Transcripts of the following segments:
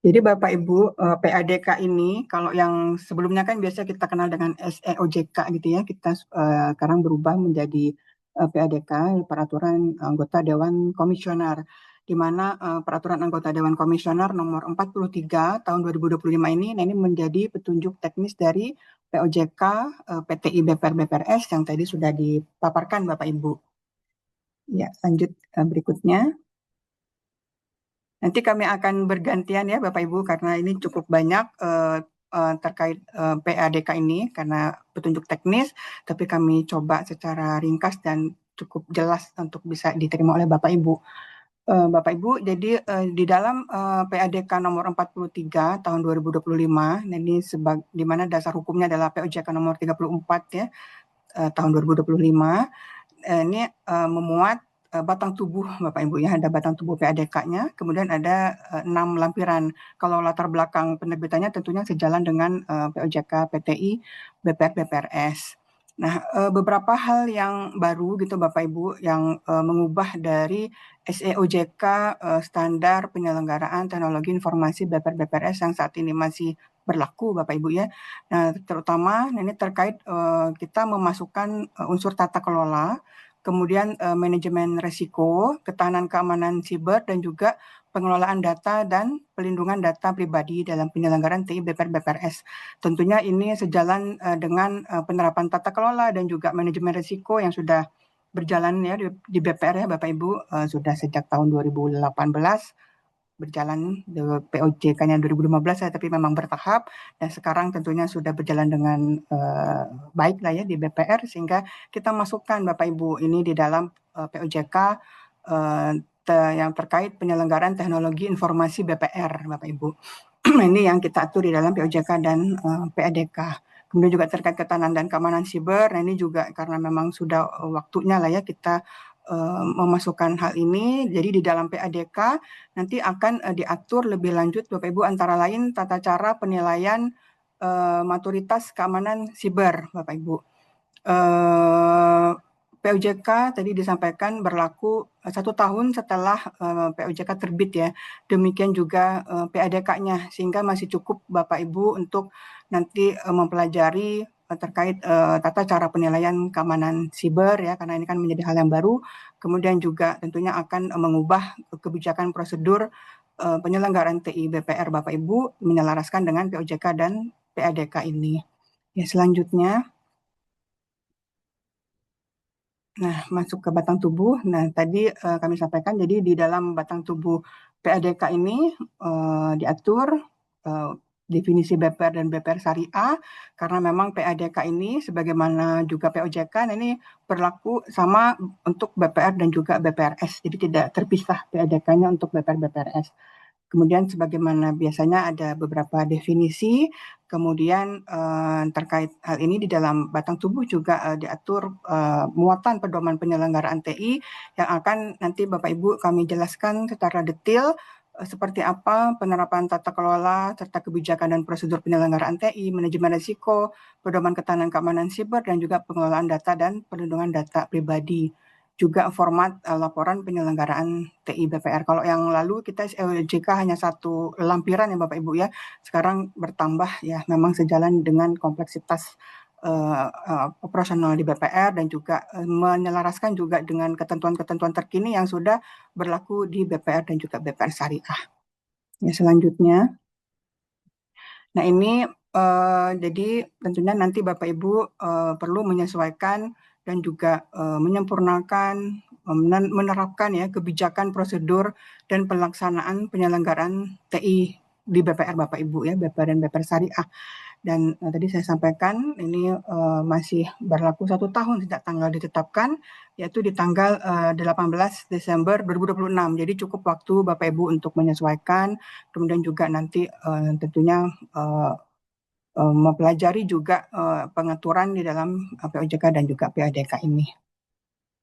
Jadi Bapak Ibu, PADK ini kalau yang sebelumnya kan biasa kita kenal dengan SEOJK gitu ya, kita sekarang berubah menjadi PADK, Peraturan Anggota Dewan Komisioner, di mana Peraturan Anggota Dewan Komisioner nomor 43 tahun 2025 ini, nah ini menjadi petunjuk teknis dari POJK, PTI, BPR, BPRS yang tadi sudah dipaparkan Bapak Ibu. Ya, lanjut berikutnya. Nanti kami akan bergantian ya Bapak Ibu karena ini cukup banyak terkait PADK ini karena petunjuk teknis, tapi kami coba secara ringkas dan cukup jelas untuk bisa diterima oleh Bapak Ibu. Bapak Ibu, jadi di dalam PADK nomor 43 tahun 2025, nah ini di mana dasar hukumnya adalah POJK nomor 34 ya tahun 2025, ini memuat batang tubuh Bapak Ibu ya, ada batang tubuh PADK-nya, kemudian ada 6 lampiran. Kalau latar belakang penerbitannya tentunya sejalan dengan POJK, PTI, BPR, BPRS. Nah, beberapa hal yang baru gitu Bapak Ibu yang mengubah dari SEOJK standar penyelenggaraan teknologi informasi BPR BPRS yang saat ini masih berlaku Bapak Ibu ya. Nah, terutama ini terkait kita memasukkan unsur tata kelola, kemudian manajemen risiko, ketahanan keamanan siber, dan juga pengelolaan data dan pelindungan data pribadi dalam penyelenggaraan TI BPR BPRS. Tentunya ini sejalan dengan penerapan tata kelola dan juga manajemen risiko yang sudah berjalan ya di BPR ya Bapak Ibu, sudah sejak tahun 2018 berjalan, POJK-nya 2015 ya, tapi memang bertahap dan sekarang tentunya sudah berjalan dengan baik lah ya di BPR, sehingga kita masukkan Bapak Ibu ini di dalam POJK yang terkait penyelenggaraan teknologi informasi BPR Bapak Ibu. Ini yang kita atur di dalam POJK dan PADK. Kemudian juga terkait ketahanan dan keamanan siber, nah ini juga karena memang sudah waktunya lah ya kita memasukkan hal ini. Jadi di dalam PADK nanti akan diatur lebih lanjut Bapak Ibu, antara lain tata cara penilaian maturitas keamanan siber Bapak Ibu. POJK tadi disampaikan berlaku 1 tahun setelah POJK terbit ya. Demikian juga PADK-nya, sehingga masih cukup Bapak Ibu untuk nanti mempelajari terkait tata cara penilaian keamanan siber ya, karena ini kan menjadi hal yang baru. Kemudian juga tentunya akan mengubah kebijakan prosedur penyelenggaraan TI BPR Bapak Ibu menyelaraskan dengan POJK dan PADK ini. Ya, selanjutnya. Nah, masuk ke batang tubuh. Nah, tadi kami sampaikan, jadi di dalam batang tubuh PADK ini diatur definisi BPR dan BPR Syariah, karena memang PADK ini sebagaimana juga POJK, nah ini berlaku sama untuk BPR dan juga BPRS, jadi tidak terpisah PADK-nya untuk BPR BPRS. Kemudian sebagaimana biasanya ada beberapa definisi, kemudian terkait hal ini di dalam batang tubuh juga diatur muatan pedoman penyelenggaraan TI yang akan nanti Bapak Ibu kami jelaskan secara detail seperti apa penerapan tata kelola serta kebijakan dan prosedur penyelenggaraan TI, manajemen risiko, pedoman ketahanan keamanan siber, dan juga pengelolaan data dan perlindungan data pribadi. Juga format laporan penyelenggaraan TI BPR. Kalau yang lalu kita SEOJK hanya 1 lampiran ya Bapak Ibu ya, sekarang bertambah ya, memang sejalan dengan kompleksitas operasional di BPR dan juga menyelaraskan juga dengan ketentuan-ketentuan terkini yang sudah berlaku di BPR dan juga BPR Syariah. Ya, selanjutnya. Nah, ini jadi tentunya nanti Bapak Ibu perlu menyesuaikan dan juga menyempurnakan, menerapkan ya kebijakan, prosedur, dan pelaksanaan penyelenggaraan TI di BPR Bapak Ibu ya, BPR dan BPR Syariah. Dan tadi saya sampaikan ini masih berlaku 1 tahun sejak tanggal ditetapkan, yaitu di tanggal 18 Desember 2026. Jadi cukup waktu Bapak Ibu untuk menyesuaikan, kemudian juga nanti tentunya mempelajari juga pengaturan di dalam POJK dan juga PADK ini.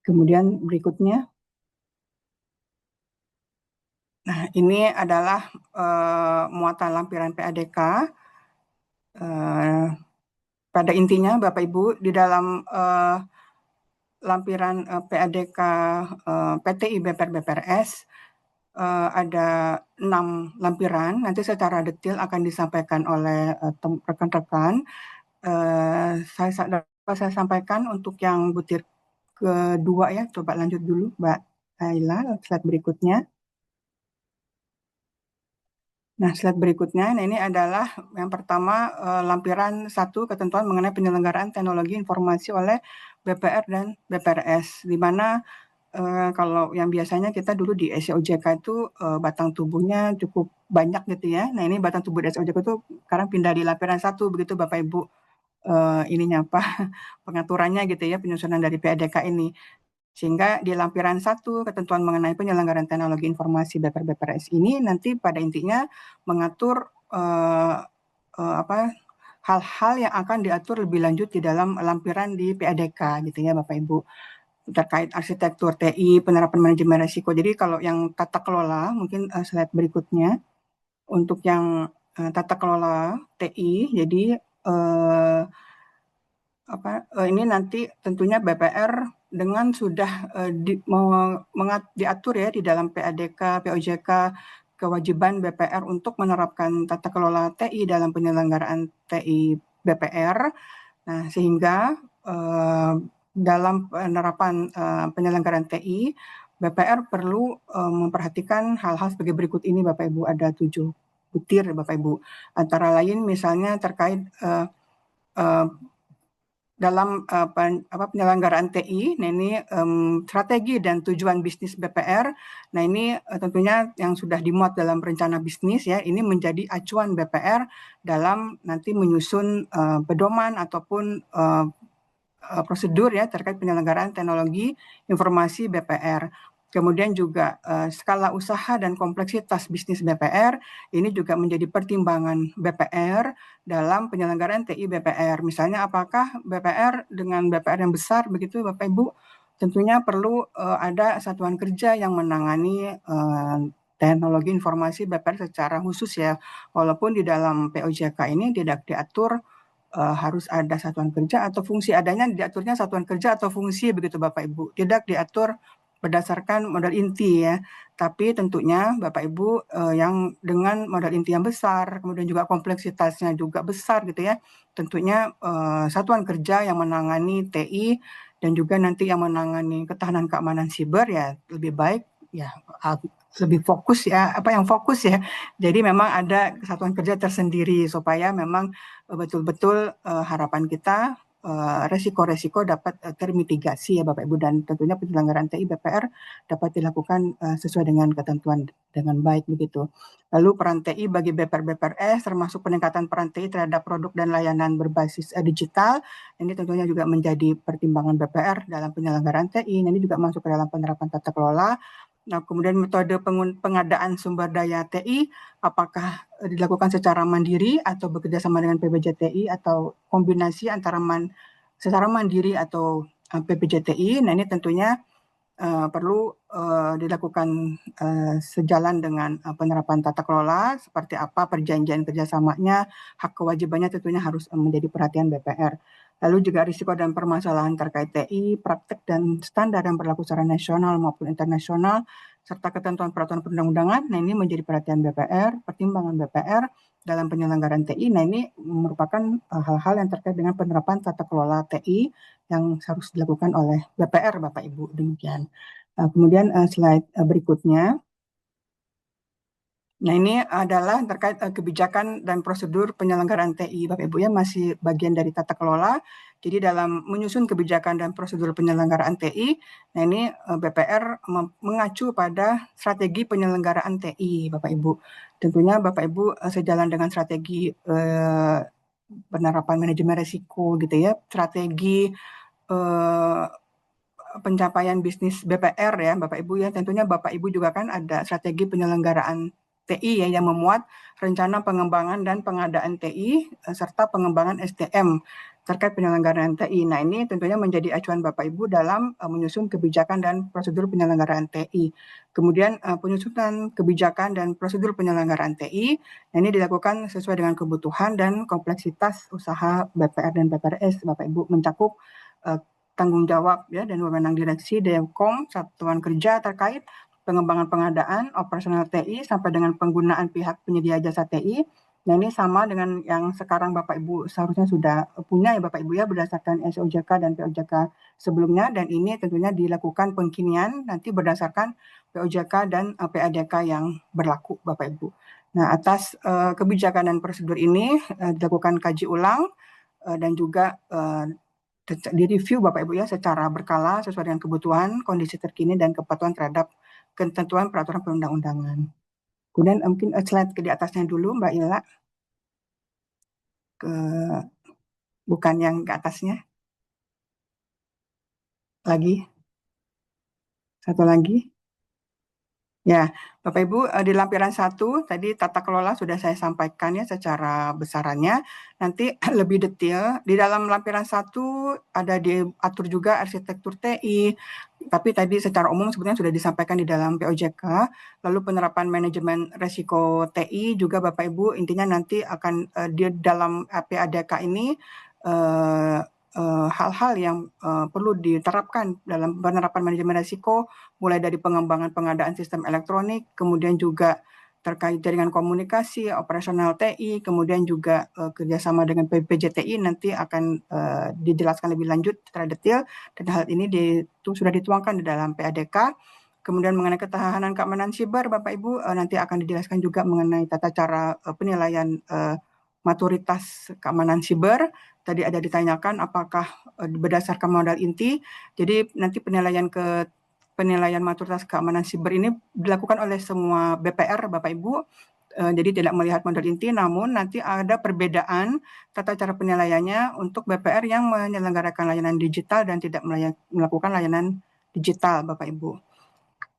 Kemudian berikutnya. Nah, ini adalah muatan lampiran PADK. Pada intinya Bapak Ibu, di dalam lampiran PADK PTI BPR BPRS ada 6 lampiran, nanti secara detail akan disampaikan oleh rekan-rekan. Dapat saya sampaikan untuk yang butir kedua ya, coba lanjut dulu Mbak Ayla, slide berikutnya. Nah, slide berikutnya, ini adalah yang pertama lampiran 1 ketentuan mengenai penyelenggaraan teknologi informasi oleh BPR dan BPRS, di mana kalau yang biasanya kita dulu di SOJK itu batang tubuhnya cukup banyak gitu ya. Nah, ini batang tubuh di SOJK itu sekarang pindah di lampiran 1 begitu Bapak Ibu, ininya apa pengaturannya gitu ya, penyusunan dari PADK ini. Sehingga di lampiran 1 ketentuan mengenai penyelenggaraan teknologi informasi BPR-BPRS ini nanti pada intinya mengatur hal-hal yang akan diatur lebih lanjut di dalam lampiran di PADK gitu ya Bapak Ibu, terkait arsitektur TI, penerapan manajemen risiko. Jadi kalau yang tata kelola mungkin slide berikutnya, untuk yang tata kelola TI, jadi ini nanti tentunya BPR dengan sudah diatur ya di dalam PADK, POJK, kewajiban BPR untuk menerapkan tata kelola TI dalam penyelenggaraan TI BPR. Nah, sehingga dalam penerapan penyelenggaraan TI, BPR perlu memperhatikan hal-hal sebagai berikut ini Bapak Ibu, ada 7 butir Bapak Ibu. Antara lain misalnya terkait dalam penyelenggaraan TI, nah ini strategi dan tujuan bisnis BPR. Nah ini tentunya yang sudah dimuat dalam rencana bisnis ya, ini menjadi acuan BPR dalam nanti menyusun pedoman ataupun prosedur ya terkait penyelenggaraan teknologi informasi BPR. Kemudian juga skala usaha dan kompleksitas bisnis BPR ini juga menjadi pertimbangan BPR dalam penyelenggaraan TI BPR. Misalnya apakah BPR dengan BPR yang besar begitu Bapak Ibu, tentunya perlu ada satuan kerja yang menangani teknologi informasi BPR secara khusus ya. Walaupun di dalam POJK ini tidak diatur harus ada satuan kerja atau fungsi, adanya diaturnya satuan kerja atau fungsi begitu Bapak Ibu, tidak diatur berdasarkan modal inti ya. Tapi tentunya Bapak Ibu yang dengan modal inti yang besar, kemudian juga kompleksitasnya juga besar gitu ya, tentunya satuan kerja yang menangani TI dan juga nanti yang menangani ketahanan keamanan siber ya lebih baik ya lebih fokus ya, yang fokus ya. Jadi memang ada satuan kerja tersendiri supaya memang betul-betul harapan kita resiko-resiko dapat termitigasi ya Bapak Ibu, dan tentunya penyelenggaraan TI BPR dapat dilakukan sesuai dengan ketentuan dengan baik begitu. Lalu peran TI bagi BPR-BPRS termasuk peningkatan peran TI terhadap produk dan layanan berbasis digital, ini tentunya juga menjadi pertimbangan BPR dalam penyelenggaraan TI. Ini juga masuk ke dalam penerapan tata kelola. Nah, kemudian metode pengadaan sumber daya TI, apakah dilakukan secara mandiri atau bekerja sama dengan PBJTI atau kombinasi antara secara mandiri atau PBJTI. Nah, ini tentunya perlu dilakukan sejalan dengan penerapan tata kelola, seperti apa perjanjian kerjasamanya, hak kewajibannya tentunya harus menjadi perhatian BPR. Lalu juga risiko dan permasalahan terkait TI, praktek dan standar yang berlaku secara nasional maupun internasional, serta ketentuan peraturan perundang-undangan. Nah, ini menjadi perhatian BPR, pertimbangan BPR dalam penyelenggaraan TI. Nah, ini merupakan hal-hal yang terkait dengan penerapan tata kelola TI yang harus dilakukan oleh BPR, Bapak Ibu, demikian. Kemudian slide berikutnya. Nah, ini adalah terkait kebijakan dan prosedur penyelenggaraan TI, Bapak Ibu ya, masih bagian dari tata kelola. Jadi dalam menyusun kebijakan dan prosedur penyelenggaraan TI, nah ini BPR mengacu pada strategi penyelenggaraan TI, Bapak Ibu. Tentunya Bapak Ibu sejalan dengan strategi penerapan manajemen risiko gitu ya, strategi pencapaian bisnis BPR ya Bapak Ibu ya, tentunya Bapak Ibu juga kan ada strategi penyelenggaraan TI ya, yang memuat rencana pengembangan dan pengadaan TI serta pengembangan SDM terkait penyelenggaraan TI. Nah, ini tentunya menjadi acuan Bapak Ibu dalam menyusun kebijakan dan prosedur penyelenggaraan TI. Kemudian penyusunan kebijakan dan prosedur penyelenggaraan TI, nah ini dilakukan sesuai dengan kebutuhan dan kompleksitas usaha BPR dan BPRS Bapak Ibu, mencakup tanggung jawab ya dan wewenang direksi, DEWKOM, satuan kerja terkait, pengembangan pengadaan, operasional TI, sampai dengan penggunaan pihak penyedia jasa TI. Nah, ini sama dengan yang sekarang Bapak Ibu seharusnya sudah punya ya Bapak Ibu ya, berdasarkan SOJK dan POJK sebelumnya, dan ini tentunya dilakukan pengkinian nanti berdasarkan POJK dan PADK yang berlaku Bapak Ibu. Nah, atas kebijakan dan prosedur ini dilakukan kaji ulang dan juga direview Bapak Ibu ya secara berkala sesuai dengan kebutuhan, kondisi terkini, dan kepatuhan terhadap ketentuan peraturan perundang-undangan. Kemudian mungkin slide ke di atasnya dulu Mbak Ila, ke bukan yang ke atasnya, lagi, satu lagi. Ya, Bapak Ibu, di lampiran 1 tadi tata kelola sudah saya sampaikan ya secara besarannya. Nanti lebih detail di dalam lampiran 1 ada diatur juga arsitektur TI, tapi tadi secara umum sebenarnya sudah disampaikan di dalam POJK. Lalu penerapan manajemen resiko TI juga Bapak Ibu, intinya nanti akan di dalam PADK ini hal-hal yang perlu diterapkan dalam penerapan manajemen risiko, mulai dari pengembangan pengadaan sistem elektronik, kemudian juga terkait jaringan komunikasi, operasional TI, kemudian juga kerjasama dengan PPJTI nanti akan dijelaskan lebih lanjut secara detail, dan hal ini sudah dituangkan di dalam PADK. Kemudian mengenai ketahanan keamanan siber, Bapak Ibu nanti akan dijelaskan juga mengenai tata cara penilaian maturitas keamanan siber. Tadi ada ditanyakan apakah berdasarkan modal inti. Jadi nanti penilaian maturitas keamanan siber ini dilakukan oleh semua BPR Bapak Ibu. Jadi tidak melihat modal inti, namun nanti ada perbedaan tata cara penilaiannya untuk BPR yang menyelenggarakan layanan digital dan tidak melakukan layanan digital Bapak Ibu.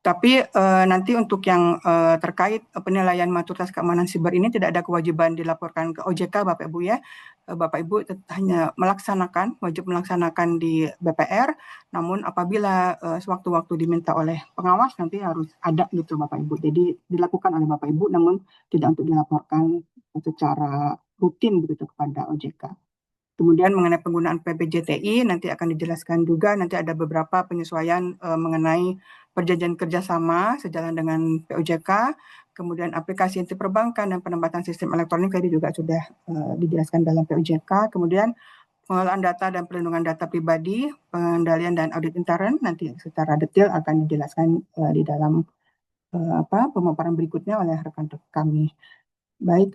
Tapi nanti untuk yang terkait penilaian maturitas keamanan siber ini tidak ada kewajiban dilaporkan ke OJK Bapak Ibu ya. Bapak Ibu hanya wajib melaksanakan di BPR, namun apabila sewaktu-waktu diminta oleh pengawas nanti harus ada gitu Bapak Ibu. Jadi dilakukan oleh Bapak Ibu namun tidak untuk dilaporkan secara rutin begitu kepada OJK. Kemudian mengenai penggunaan PPJTI nanti akan dijelaskan juga, nanti ada beberapa penyesuaian mengenai perjanjian kerjasama sejalan dengan POJK, kemudian aplikasi inti perbankan dan penempatan sistem elektronik tadi juga sudah dijelaskan dalam POJK, kemudian pengelolaan data dan perlindungan data pribadi, pengendalian dan audit intern nanti secara detail akan dijelaskan di dalam pemaparan berikutnya oleh rekan-rekan kami. Baik,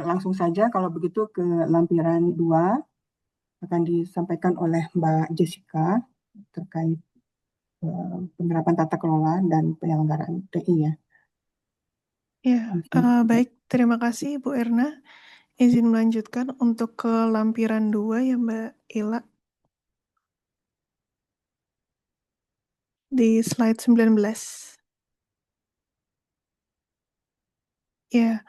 langsung saja kalau begitu ke lampiran 2 akan disampaikan oleh Mbak Jessica terkait penerapan tata kelola dan penyelenggaraan TI ya. Ya, baik. Terima kasih Bu Erna. Izin melanjutkan untuk ke lampiran 2 ya Mbak Ila. Di slide 19. Ya,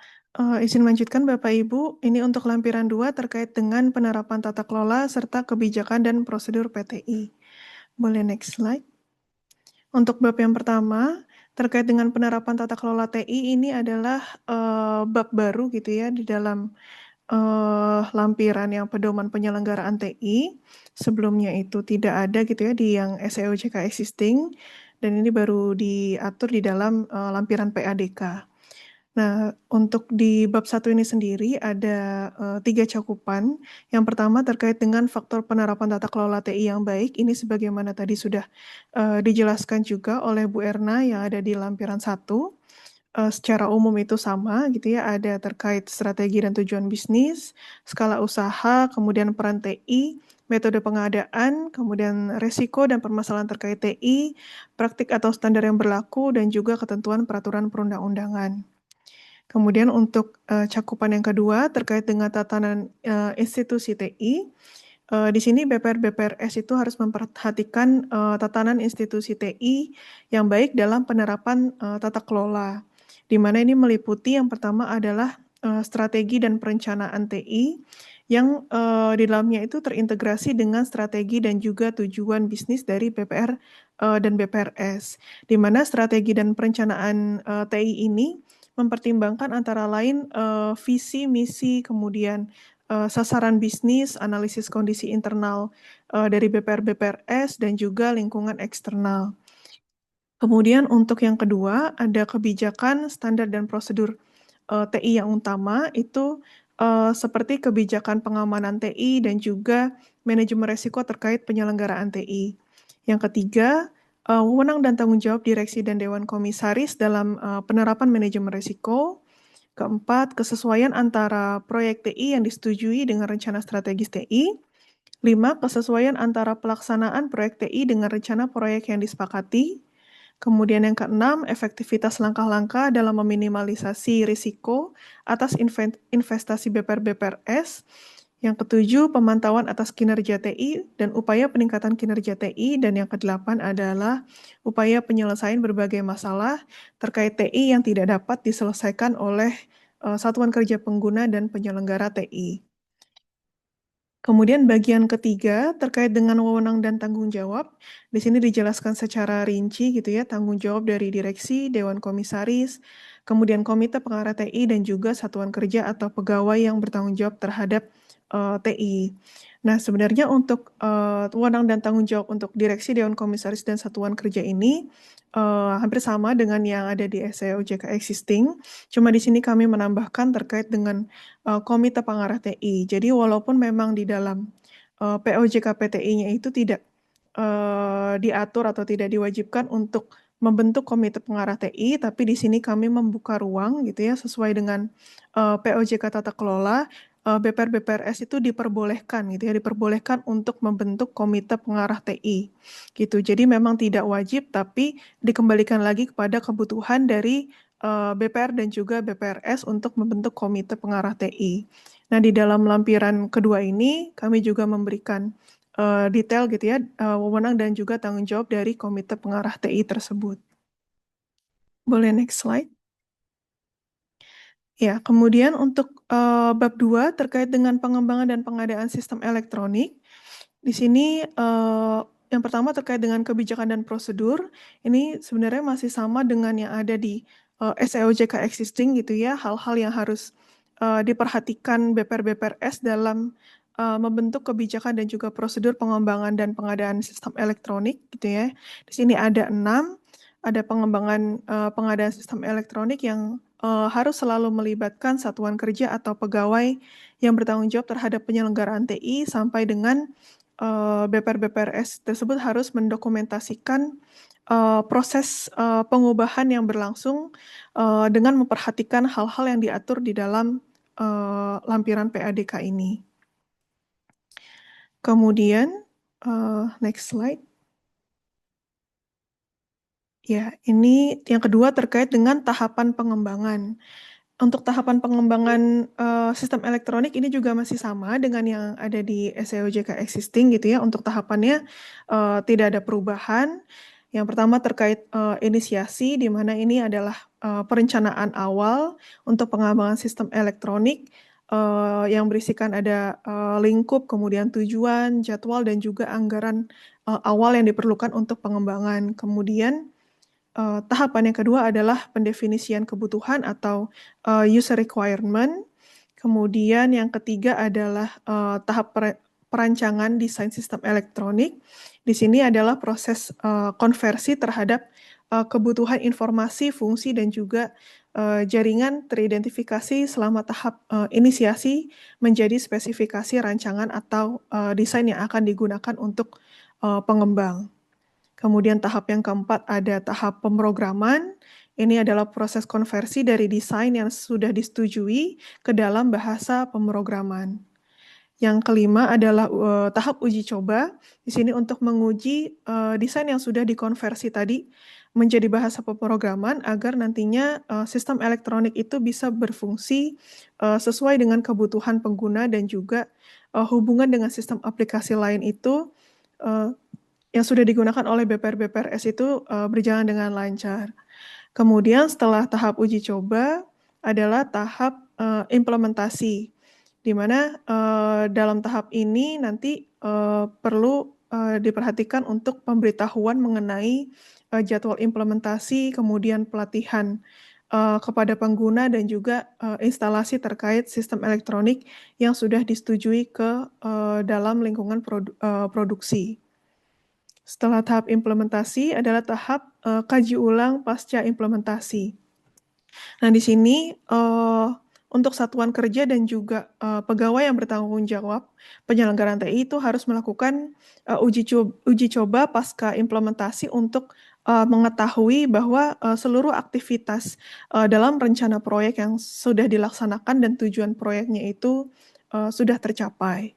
izin melanjutkan Bapak Ibu, ini untuk lampiran 2 terkait dengan penerapan tata kelola serta kebijakan dan prosedur PTI. Boleh next slide. Untuk bab yang pertama, terkait dengan penerapan tata kelola TI, ini adalah bab baru gitu ya di dalam lampiran yang pedoman penyelenggaraan TI. Sebelumnya itu tidak ada gitu ya di yang SEOJK existing, dan ini baru diatur di dalam lampiran PADK. Nah, untuk di bab 1 ini sendiri ada 3 cakupan. Yang pertama terkait dengan faktor penerapan tata kelola TI yang baik. Ini sebagaimana tadi sudah dijelaskan juga oleh Bu Erna yang ada di lampiran 1. Secara umum itu sama gitu ya, ada terkait strategi dan tujuan bisnis, skala usaha, kemudian peran TI, metode pengadaan, kemudian resiko dan permasalahan terkait TI, praktik atau standar yang berlaku, dan juga ketentuan peraturan perundang-undangan. Kemudian untuk cakupan yang kedua terkait dengan tatanan institusi TI, di sini BPR-BPRS itu harus memperhatikan tatanan institusi TI yang baik dalam penerapan tata kelola, di mana ini meliputi yang pertama adalah strategi dan perencanaan TI yang di dalamnya itu terintegrasi dengan strategi dan juga tujuan bisnis dari BPR dan BPRS, di mana strategi dan perencanaan TI ini mempertimbangkan antara lain visi, misi, kemudian sasaran bisnis, analisis kondisi internal dari BPR-BPRS, dan juga lingkungan eksternal. Kemudian untuk yang kedua, ada kebijakan, standar, dan prosedur TI yang utama, itu seperti kebijakan pengamanan TI dan juga manajemen resiko terkait penyelenggaraan TI. Yang ketiga, wewenang dan tanggung jawab direksi dan dewan komisaris dalam penerapan manajemen resiko. Keempat, kesesuaian antara proyek TI yang disetujui dengan rencana strategis TI. 5, kesesuaian antara pelaksanaan proyek TI dengan rencana proyek yang disepakati. Kemudian yang keenam, efektivitas langkah-langkah dalam meminimalisasi risiko atas investasi BPR-BPRS. Yang ketujuh, pemantauan atas kinerja TI dan upaya peningkatan kinerja TI. Dan yang kedelapan adalah upaya penyelesaian berbagai masalah terkait TI yang tidak dapat diselesaikan oleh satuan kerja pengguna dan penyelenggara TI. Kemudian bagian ketiga terkait dengan wewenang dan tanggung jawab. Di sini dijelaskan secara rinci gitu ya, tanggung jawab dari direksi, dewan komisaris, kemudian komite pengarah TI dan juga satuan kerja atau pegawai yang bertanggung jawab terhadap TI. Nah, sebenarnya untuk wewenang dan tanggung jawab untuk direksi, dewan komisaris dan satuan kerja ini hampir sama dengan yang ada di SEOJK existing. Cuma di sini kami menambahkan terkait dengan komite pengarah TI. Jadi walaupun memang di dalam POJK PTI-nya itu tidak diatur atau tidak diwajibkan untuk membentuk komite pengarah TI, tapi di sini kami membuka ruang gitu ya sesuai dengan POJK tata kelola. BPR-BPRS itu diperbolehkan gitu ya, diperbolehkan untuk membentuk komite pengarah TI gitu. Jadi memang tidak wajib, tapi dikembalikan lagi kepada kebutuhan dari BPR dan juga BPRS untuk membentuk komite pengarah TI. Nah, di dalam lampiran kedua ini kami juga memberikan detail gitu ya, wewenang dan juga tanggung jawab dari komite pengarah TI tersebut. Boleh next slide. Ya, kemudian untuk bab 2 terkait dengan pengembangan dan pengadaan sistem elektronik. Di sini yang pertama terkait dengan kebijakan dan prosedur. Ini sebenarnya masih sama dengan yang ada di SEOJK existing gitu ya, hal-hal yang harus diperhatikan BPR-BPRS dalam membentuk kebijakan dan juga prosedur pengembangan dan pengadaan sistem elektronik gitu ya. Di sini ada 6, ada pengembangan pengadaan sistem elektronik yang harus selalu melibatkan satuan kerja atau pegawai yang bertanggung jawab terhadap penyelenggaraan TI sampai dengan BPR-BPRS tersebut harus mendokumentasikan proses pengubahan yang berlangsung dengan memperhatikan hal-hal yang diatur di dalam lampiran PADK ini. Kemudian, next slide. Ya, ini yang kedua terkait dengan tahapan pengembangan. Untuk tahapan pengembangan sistem elektronik ini juga masih sama dengan yang ada di SEOJK existing gitu ya. Untuk tahapannya tidak ada perubahan. Yang pertama terkait inisiasi, di mana ini adalah perencanaan awal untuk pengembangan sistem elektronik yang berisikan ada lingkup, kemudian tujuan, jadwal, dan juga anggaran awal yang diperlukan untuk pengembangan. Kemudian tahapan yang kedua adalah pendefinisian kebutuhan atau user requirement. Kemudian yang ketiga adalah tahap perancangan desain sistem elektronik. Di sini adalah proses konversi terhadap kebutuhan informasi, fungsi, dan juga jaringan teridentifikasi selama tahap inisiasi menjadi spesifikasi rancangan atau desain yang akan digunakan untuk pengembang. Kemudian tahap yang keempat ada tahap pemrograman. Ini adalah proses konversi dari desain yang sudah disetujui ke dalam bahasa pemrograman. Yang kelima adalah tahap uji coba. Di sini untuk menguji desain yang sudah dikonversi tadi menjadi bahasa pemrograman agar nantinya sistem elektronik itu bisa berfungsi sesuai dengan kebutuhan pengguna dan juga hubungan dengan sistem aplikasi lain itu yang sudah digunakan oleh BPR-BPRS itu berjalan dengan lancar. Kemudian setelah tahap uji coba adalah tahap implementasi, di mana dalam tahap ini nanti perlu diperhatikan untuk pemberitahuan mengenai jadwal implementasi, kemudian pelatihan kepada pengguna dan juga instalasi terkait sistem elektronik yang sudah disetujui ke dalam lingkungan produksi. Setelah tahap implementasi adalah tahap kaji ulang pasca implementasi. Nah, di sini untuk satuan kerja dan juga pegawai yang bertanggung jawab penyelenggaraan TI itu harus melakukan uji coba pasca implementasi untuk mengetahui bahwa seluruh aktivitas dalam rencana proyek yang sudah dilaksanakan dan tujuan proyeknya itu sudah tercapai.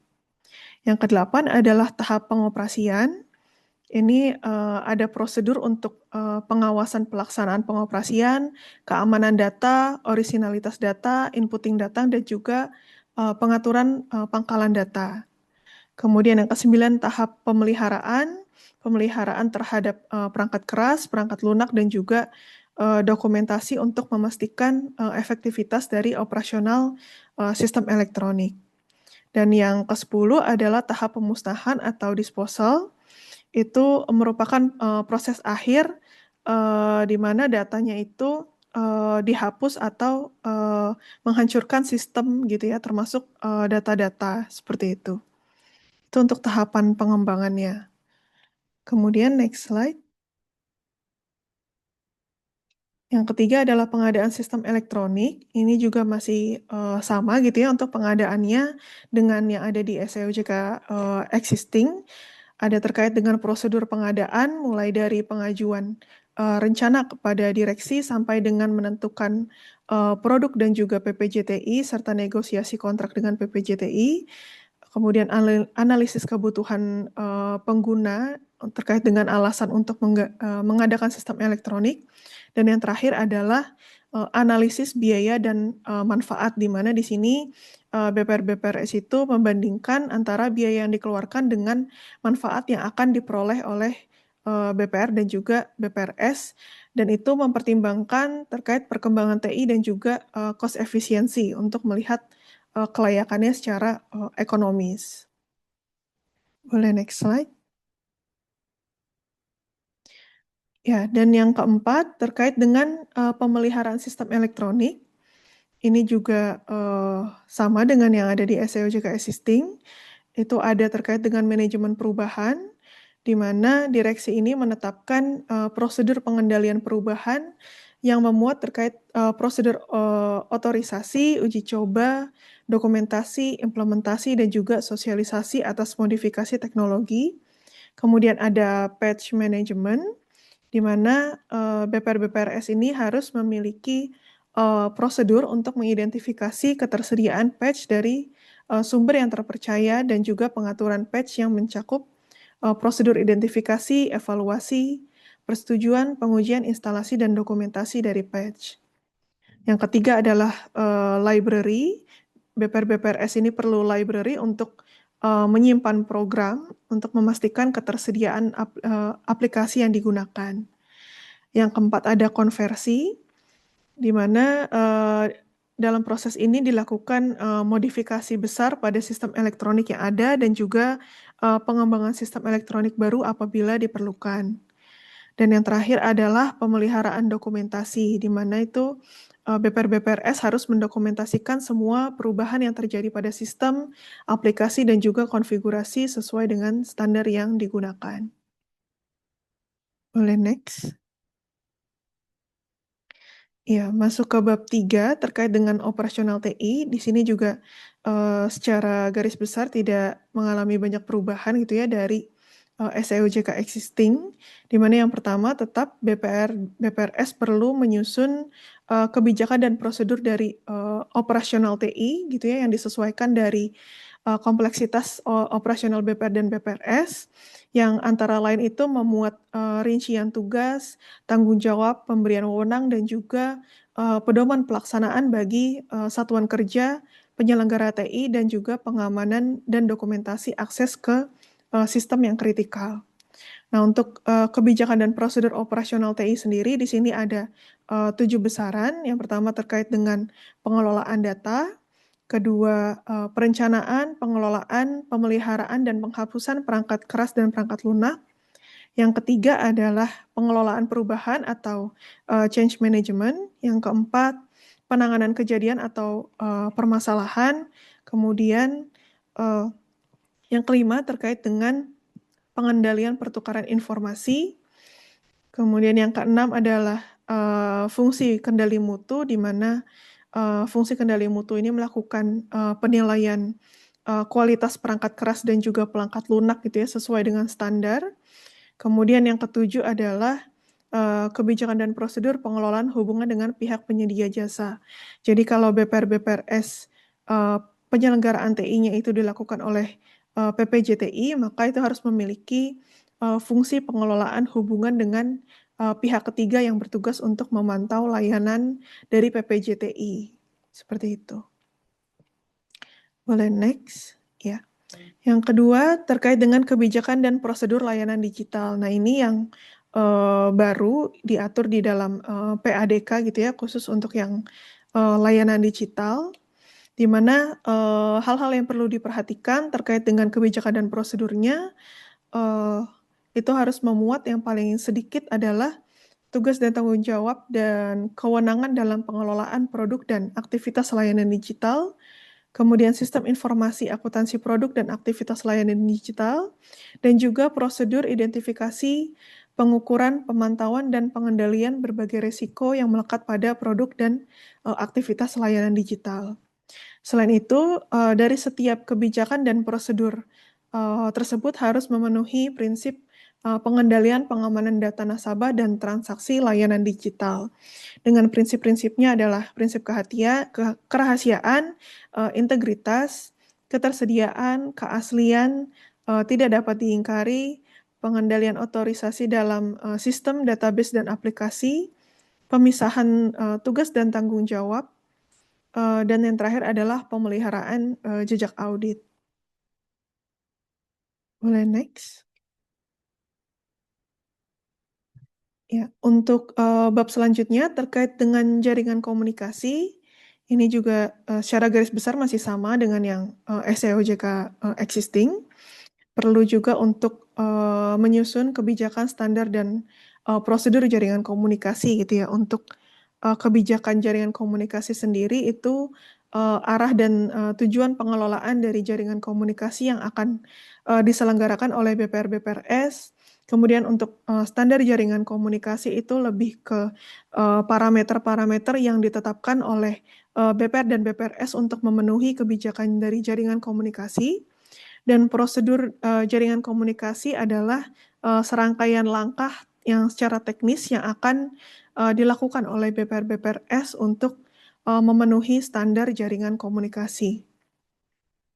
Yang kedelapan adalah tahap pengoperasian. Ini ada prosedur untuk pengawasan pelaksanaan pengoperasian, keamanan data, orisinalitas data, inputting data, dan juga pengaturan pangkalan data. Kemudian yang kesembilan tahap pemeliharaan, pemeliharaan terhadap perangkat keras, perangkat lunak, dan juga dokumentasi untuk memastikan efektivitas dari operasional sistem elektronik. Dan yang ke-10 adalah tahap pemusnahan atau disposal. Itu merupakan proses akhir di mana datanya itu dihapus atau menghancurkan sistem gitu ya, termasuk data-data seperti itu. Itu untuk tahapan pengembangannya. Kemudian next slide. Yang ketiga adalah pengadaan sistem elektronik. Ini juga masih sama gitu ya untuk pengadaannya dengan yang ada di SEOJK existing. Ada terkait dengan prosedur pengadaan, mulai dari pengajuan rencana kepada direksi sampai dengan menentukan produk dan juga PPJTI, serta negosiasi kontrak dengan PPJTI. Kemudian analisis kebutuhan pengguna terkait dengan alasan untuk mengadakan sistem elektronik. Dan yang terakhir adalah analisis biaya dan manfaat, di mana di sini BPR-BPRS itu membandingkan antara biaya yang dikeluarkan dengan manfaat yang akan diperoleh oleh BPR dan juga BPRS, dan itu mempertimbangkan terkait perkembangan TI dan juga cost efisiensi untuk melihat kelayakannya secara ekonomis. Boleh next slide. Ya, dan yang keempat terkait dengan pemeliharaan sistem elektronik. Ini juga sama dengan yang ada di SEOJK Existing. Itu ada terkait dengan manajemen perubahan, di mana direksi ini menetapkan prosedur pengendalian perubahan yang memuat terkait prosedur otorisasi, uji coba, dokumentasi, implementasi, dan juga sosialisasi atas modifikasi teknologi. Kemudian ada patch management, di mana BPR-BPRS ini harus memiliki prosedur untuk mengidentifikasi ketersediaan patch dari sumber yang terpercaya dan juga pengaturan patch yang mencakup prosedur identifikasi, evaluasi, persetujuan, pengujian, instalasi, dan dokumentasi dari patch. Yang ketiga adalah library. BPR-BPRS ini perlu library untuk menyimpan program untuk memastikan ketersediaan aplikasi yang digunakan. Yang keempat ada konversi, di mana dalam proses ini dilakukan modifikasi besar pada sistem elektronik yang ada dan juga pengembangan sistem elektronik baru apabila diperlukan. Dan yang terakhir adalah pemeliharaan dokumentasi, di mana itu BPR-BPRS harus mendokumentasikan semua perubahan yang terjadi pada sistem, aplikasi, dan juga konfigurasi sesuai dengan standar yang digunakan. Boleh next. Ya, masuk ke bab 3 terkait dengan operasional TI. Di sini juga secara garis besar tidak mengalami banyak perubahan gitu ya dari SEOJK existing, di mana yang pertama tetap BPRS perlu menyusun kebijakan dan prosedur dari operasional TI gitu ya, yang disesuaikan dari kompleksitas operasional BPR dan BPRS, yang antara lain itu memuat rincian tugas, tanggung jawab, pemberian wewenang, dan juga pedoman pelaksanaan bagi satuan kerja, penyelenggara TI, dan juga pengamanan dan dokumentasi akses ke sistem yang kritikal. Nah, untuk kebijakan dan prosedur operasional TI sendiri, di sini ada 7 besaran. Yang pertama terkait dengan pengelolaan data, kedua perencanaan, pengelolaan, pemeliharaan, dan penghapusan perangkat keras dan perangkat lunak. Yang ketiga adalah pengelolaan perubahan atau change management. Yang keempat, penanganan kejadian atau permasalahan. Kemudian yang kelima terkait dengan pengendalian pertukaran informasi. Kemudian yang keenam adalah fungsi kendali mutu, di mana fungsi kendali mutu ini melakukan penilaian kualitas perangkat keras dan juga perangkat lunak gitu ya, sesuai dengan standar. Kemudian yang ketujuh adalah kebijakan dan prosedur pengelolaan hubungan dengan pihak penyedia jasa. Jadi kalau BPR-BPRS penyelenggaraan TI-nya itu dilakukan oleh PPJTI, maka itu harus memiliki fungsi pengelolaan hubungan dengan pihak ketiga yang bertugas untuk memantau layanan dari PPJTI. Seperti itu. Boleh next, ya. Yang kedua, terkait dengan kebijakan dan prosedur layanan digital. Nah, ini yang baru diatur di dalam PADK gitu ya, khusus untuk yang layanan digital, di mana hal-hal yang perlu diperhatikan terkait dengan kebijakan dan prosedurnya, itu harus memuat yang paling sedikit adalah tugas dan tanggung jawab dan kewenangan dalam pengelolaan produk dan aktivitas layanan digital, kemudian sistem informasi akuntansi produk dan aktivitas layanan digital, dan juga prosedur identifikasi, pengukuran, pemantauan, dan pengendalian berbagai risiko yang melekat pada produk dan aktivitas layanan digital. Selain itu, dari setiap kebijakan dan prosedur tersebut harus memenuhi prinsip pengendalian pengamanan data nasabah dan transaksi layanan digital. Dengan prinsip-prinsipnya adalah prinsip kerahasiaan, integritas, ketersediaan, keaslian, tidak dapat diingkari, pengendalian otorisasi dalam sistem, database, dan aplikasi, pemisahan tugas dan tanggung jawab, dan yang terakhir adalah pemeliharaan jejak audit. Boleh next? Ya, untuk bab selanjutnya terkait dengan jaringan komunikasi, ini juga secara garis besar masih sama dengan yang SEOJK existing. Perlu juga untuk menyusun kebijakan standar dan prosedur jaringan komunikasi gitu ya. Untuk kebijakan jaringan komunikasi sendiri itu arah dan tujuan pengelolaan dari jaringan komunikasi yang akan diselenggarakan oleh BPR-BPRS. Kemudian untuk standar jaringan komunikasi itu lebih ke parameter-parameter yang ditetapkan oleh BPR dan BPRS untuk memenuhi kebijakan dari jaringan komunikasi. Dan prosedur jaringan komunikasi adalah serangkaian langkah yang secara teknis yang akan dilakukan oleh BPR-BPRS untuk memenuhi standar jaringan komunikasi.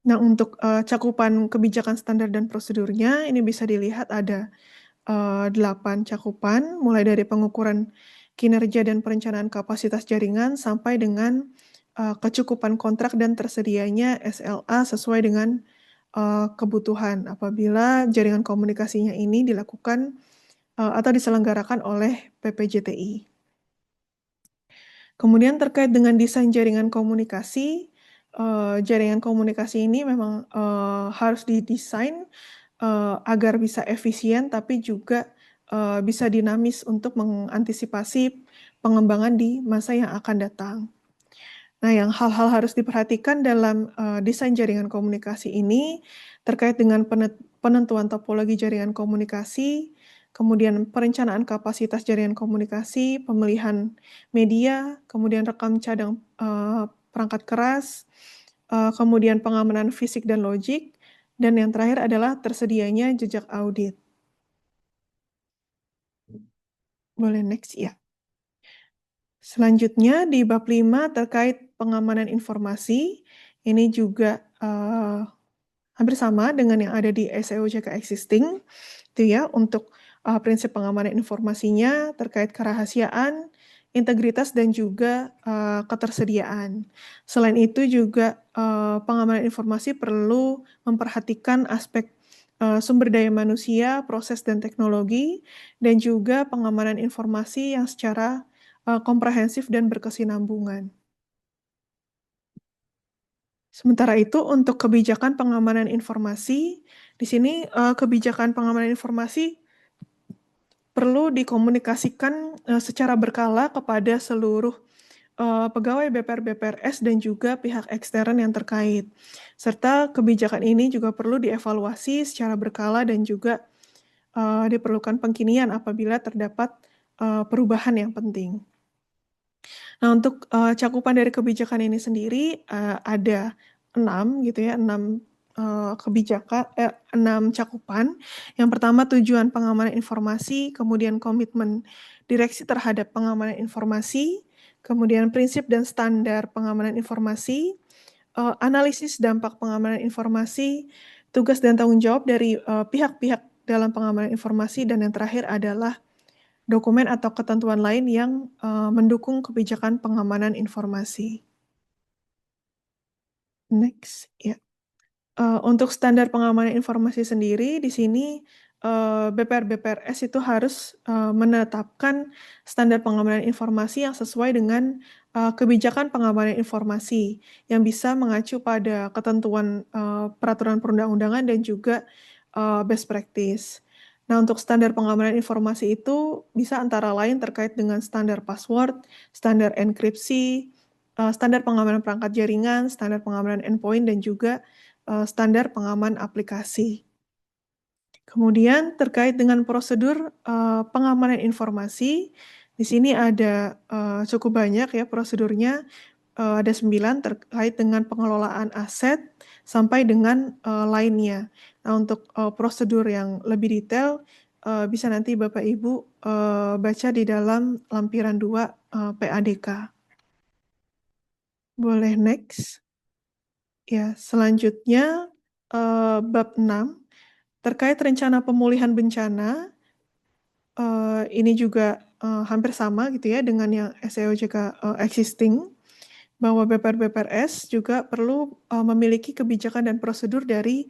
Nah, untuk cakupan kebijakan standar dan prosedurnya, ini bisa dilihat ada 8 cakupan, mulai dari pengukuran kinerja dan perencanaan kapasitas jaringan sampai dengan kecukupan kontrak dan tersedianya SLA sesuai dengan kebutuhan apabila jaringan komunikasinya ini dilakukan atau diselenggarakan oleh PPJTI. Kemudian terkait dengan desain jaringan komunikasi ini memang harus didesain agar bisa efisien, tapi juga bisa dinamis untuk mengantisipasi pengembangan di masa yang akan datang. Nah, yang hal-hal harus diperhatikan dalam desain jaringan komunikasi ini terkait dengan penentuan topologi jaringan komunikasi, kemudian perencanaan kapasitas jaringan komunikasi, pemilihan media, kemudian rekam cadang perangkat keras, kemudian pengamanan fisik dan logik, dan yang terakhir adalah tersedianya jejak audit. Boleh next ya. Selanjutnya di bab 5 terkait pengamanan informasi, ini juga hampir sama dengan yang ada di SEOJK existing, itu ya, untuk prinsip pengamanan informasinya terkait kerahasiaan, integritas, dan juga ketersediaan. Selain itu juga pengamanan informasi perlu memperhatikan aspek sumber daya manusia, proses dan teknologi, dan juga pengamanan informasi yang secara komprehensif dan berkesinambungan. Sementara itu, untuk kebijakan pengamanan informasi, di sini kebijakan pengamanan informasi perlu dikomunikasikan secara berkala kepada seluruh pegawai BPR-BPRS dan juga pihak ekstern yang terkait. Serta kebijakan ini juga perlu dievaluasi secara berkala dan juga diperlukan pengkinian apabila terdapat perubahan yang penting. Nah, untuk cakupan dari kebijakan ini sendiri ada 6 gitu ya, 6 kebijakan, 6 cakupan. Yang pertama tujuan pengamanan informasi, kemudian komitmen direksi terhadap pengamanan informasi, kemudian prinsip dan standar pengamanan informasi, analisis dampak pengamanan informasi, tugas dan tanggung jawab dari pihak-pihak dalam pengamanan informasi, dan yang terakhir adalah dokumen atau ketentuan lain yang mendukung kebijakan pengamanan informasi. Next, ya. Untuk standar pengamanan informasi sendiri, di sini BPR-BPRS itu harus menetapkan standar pengamanan informasi yang sesuai dengan kebijakan pengamanan informasi yang bisa mengacu pada ketentuan peraturan perundang-undangan dan juga best practice. Nah, untuk standar pengamanan informasi itu bisa antara lain terkait dengan standar password, standar enkripsi, standar pengamanan perangkat jaringan, standar pengamanan endpoint, dan juga standar pengaman aplikasi. Kemudian terkait dengan prosedur pengamanan informasi, di sini ada cukup banyak ya prosedurnya, ada 9 terkait dengan pengelolaan aset sampai dengan lainnya. Nah, untuk prosedur yang lebih detail bisa nanti Bapak Ibu baca di dalam lampiran 2 PADK. Boleh next. Ya, selanjutnya bab 6 terkait rencana pemulihan bencana. Ini juga hampir sama gitu ya dengan yang SEOJK existing, bahwa BPR-BPRS juga perlu memiliki kebijakan dan prosedur dari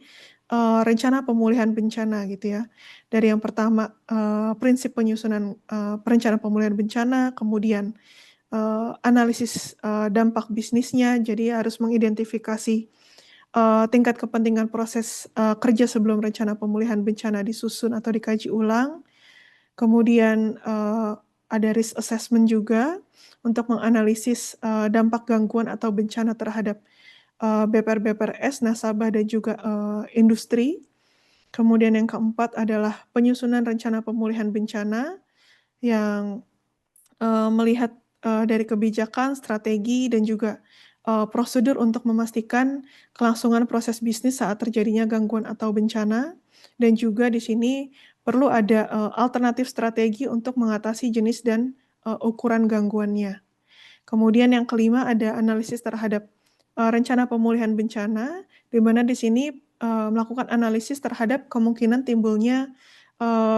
rencana pemulihan bencana gitu ya. Dari yang pertama prinsip penyusunan perencanaan pemulihan bencana, kemudian analisis dampak bisnisnya, jadi harus mengidentifikasi tingkat kepentingan proses kerja sebelum rencana pemulihan bencana disusun atau dikaji ulang. Kemudian ada risk assessment juga untuk menganalisis dampak gangguan atau bencana terhadap BPR-BPRS, nasabah, dan juga industri. Kemudian yang keempat adalah penyusunan rencana pemulihan bencana yang melihat dari kebijakan, strategi, dan juga prosedur untuk memastikan kelangsungan proses bisnis saat terjadinya gangguan atau bencana. Dan juga di sini perlu ada alternatif strategi untuk mengatasi jenis dan ukuran gangguannya. Kemudian yang kelima ada analisis terhadap rencana pemulihan bencana, di mana di sini melakukan analisis terhadap kemungkinan timbulnya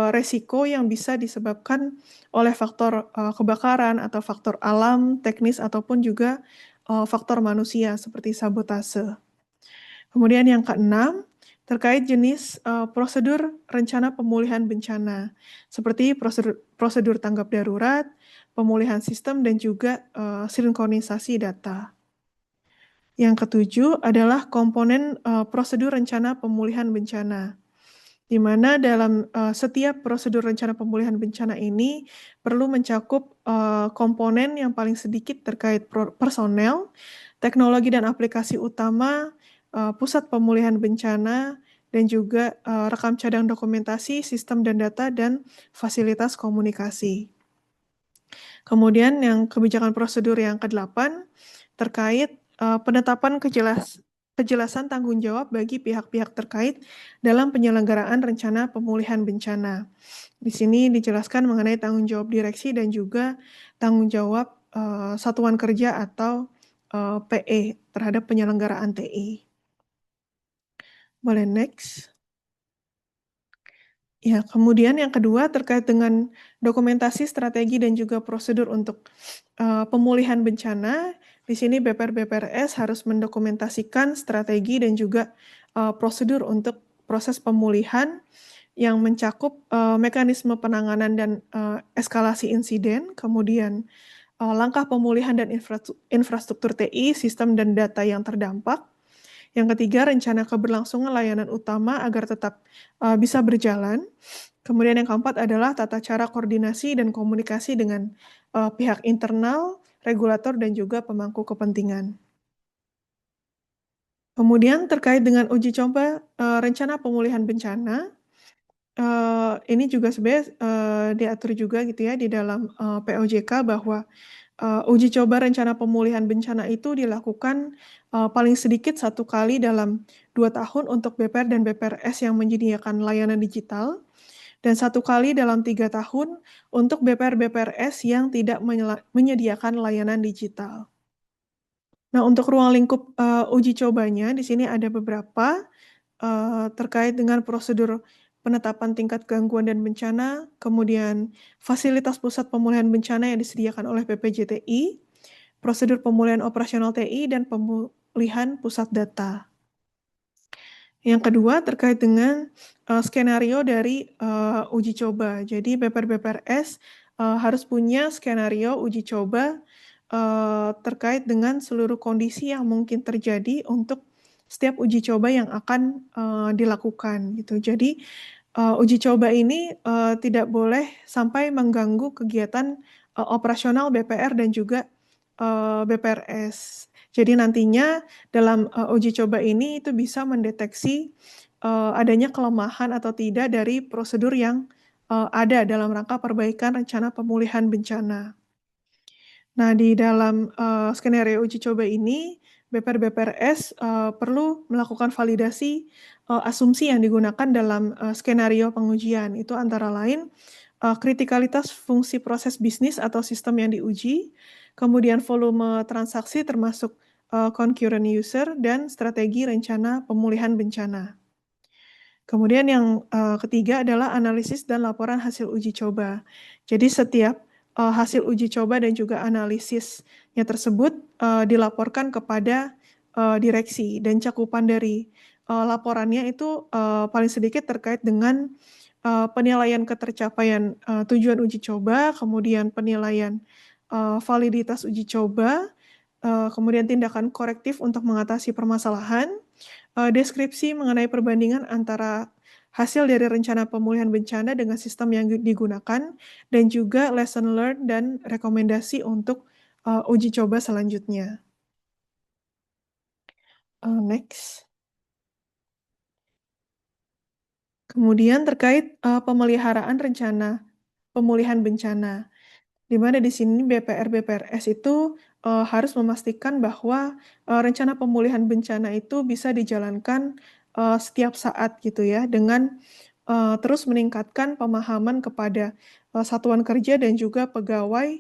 resiko yang bisa disebabkan oleh faktor kebakaran atau faktor alam, teknis, ataupun juga faktor manusia seperti sabotase. Kemudian yang keenam, terkait jenis prosedur rencana pemulihan bencana, seperti prosedur tanggap darurat, pemulihan sistem, dan juga sinkronisasi data. Yang ketujuh adalah komponen prosedur rencana pemulihan bencana, di mana dalam setiap prosedur rencana pemulihan bencana ini perlu mencakup komponen yang paling sedikit terkait personel, teknologi dan aplikasi utama, pusat pemulihan bencana, dan juga rekam cadang dokumentasi, sistem dan data, dan fasilitas komunikasi. Kemudian yang kebijakan prosedur yang ke-8 terkait penetapan kejelasan tanggung jawab bagi pihak-pihak terkait dalam penyelenggaraan rencana pemulihan bencana. Di sini dijelaskan mengenai tanggung jawab direksi dan juga tanggung jawab satuan kerja atau PE terhadap penyelenggaraan TI. Boleh next. Ya, kemudian yang kedua terkait dengan dokumentasi, strategi, dan juga prosedur untuk pemulihan bencana. Di sini BPR-BPRS harus mendokumentasikan strategi dan juga prosedur untuk proses pemulihan yang mencakup mekanisme penanganan dan eskalasi insiden, kemudian langkah pemulihan dan infrastruktur TI, sistem dan data yang terdampak. Yang ketiga, rencana keberlangsungan layanan utama agar tetap bisa berjalan. Kemudian yang keempat adalah tata cara koordinasi dan komunikasi dengan pihak internal, regulator, dan juga pemangku kepentingan. Kemudian terkait dengan uji coba rencana pemulihan bencana, ini juga sebenarnya diatur juga gitu ya di dalam POJK bahwa uji coba rencana pemulihan bencana itu dilakukan paling sedikit 1 kali dalam 2 tahun untuk BPR dan BPRS yang menyediakan layanan digital, dan 1 kali dalam 3 tahun untuk BPR-BPRS yang tidak menyediakan layanan digital. Nah, untuk ruang lingkup uji cobanya di sini ada beberapa terkait dengan prosedur penetapan tingkat gangguan dan bencana, kemudian fasilitas pusat pemulihan bencana yang disediakan oleh PPJTI, prosedur pemulihan operasional TI, dan pemulihan pusat data. Yang kedua terkait dengan skenario dari uji coba. Jadi BPR-BPRS harus punya skenario uji coba terkait dengan seluruh kondisi yang mungkin terjadi untuk setiap uji coba yang akan dilakukan gitu. Jadi uji coba ini tidak boleh sampai mengganggu kegiatan operasional BPR dan juga BPRS. Jadi nantinya dalam uji coba ini itu bisa mendeteksi adanya kelemahan atau tidak dari prosedur yang ada dalam rangka perbaikan rencana pemulihan bencana. Nah, di dalam skenario uji coba ini, BPR-BPRS perlu melakukan validasi asumsi yang digunakan dalam skenario pengujian. Itu antara lain kritikalitas fungsi proses bisnis atau sistem yang diuji, kemudian volume transaksi termasuk concurrent user, dan strategi rencana pemulihan bencana. Kemudian yang ketiga adalah analisis dan laporan hasil uji coba. Jadi setiap hasil uji coba dan juga analisisnya tersebut dilaporkan kepada direksi, dan cakupan dari laporannya itu paling sedikit terkait dengan penilaian ketercapaian tujuan uji coba, kemudian penilaian validitas uji coba, kemudian tindakan korektif untuk mengatasi permasalahan, deskripsi mengenai perbandingan antara hasil dari rencana pemulihan bencana dengan sistem yang digunakan, dan juga lesson learned dan rekomendasi untuk uji coba selanjutnya. Next. Kemudian terkait pemeliharaan rencana pemulihan bencana, di mana di sini BPR-BPRS itu harus memastikan bahwa rencana pemulihan bencana itu bisa dijalankan setiap saat gitu ya, dengan terus meningkatkan pemahaman kepada satuan kerja dan juga pegawai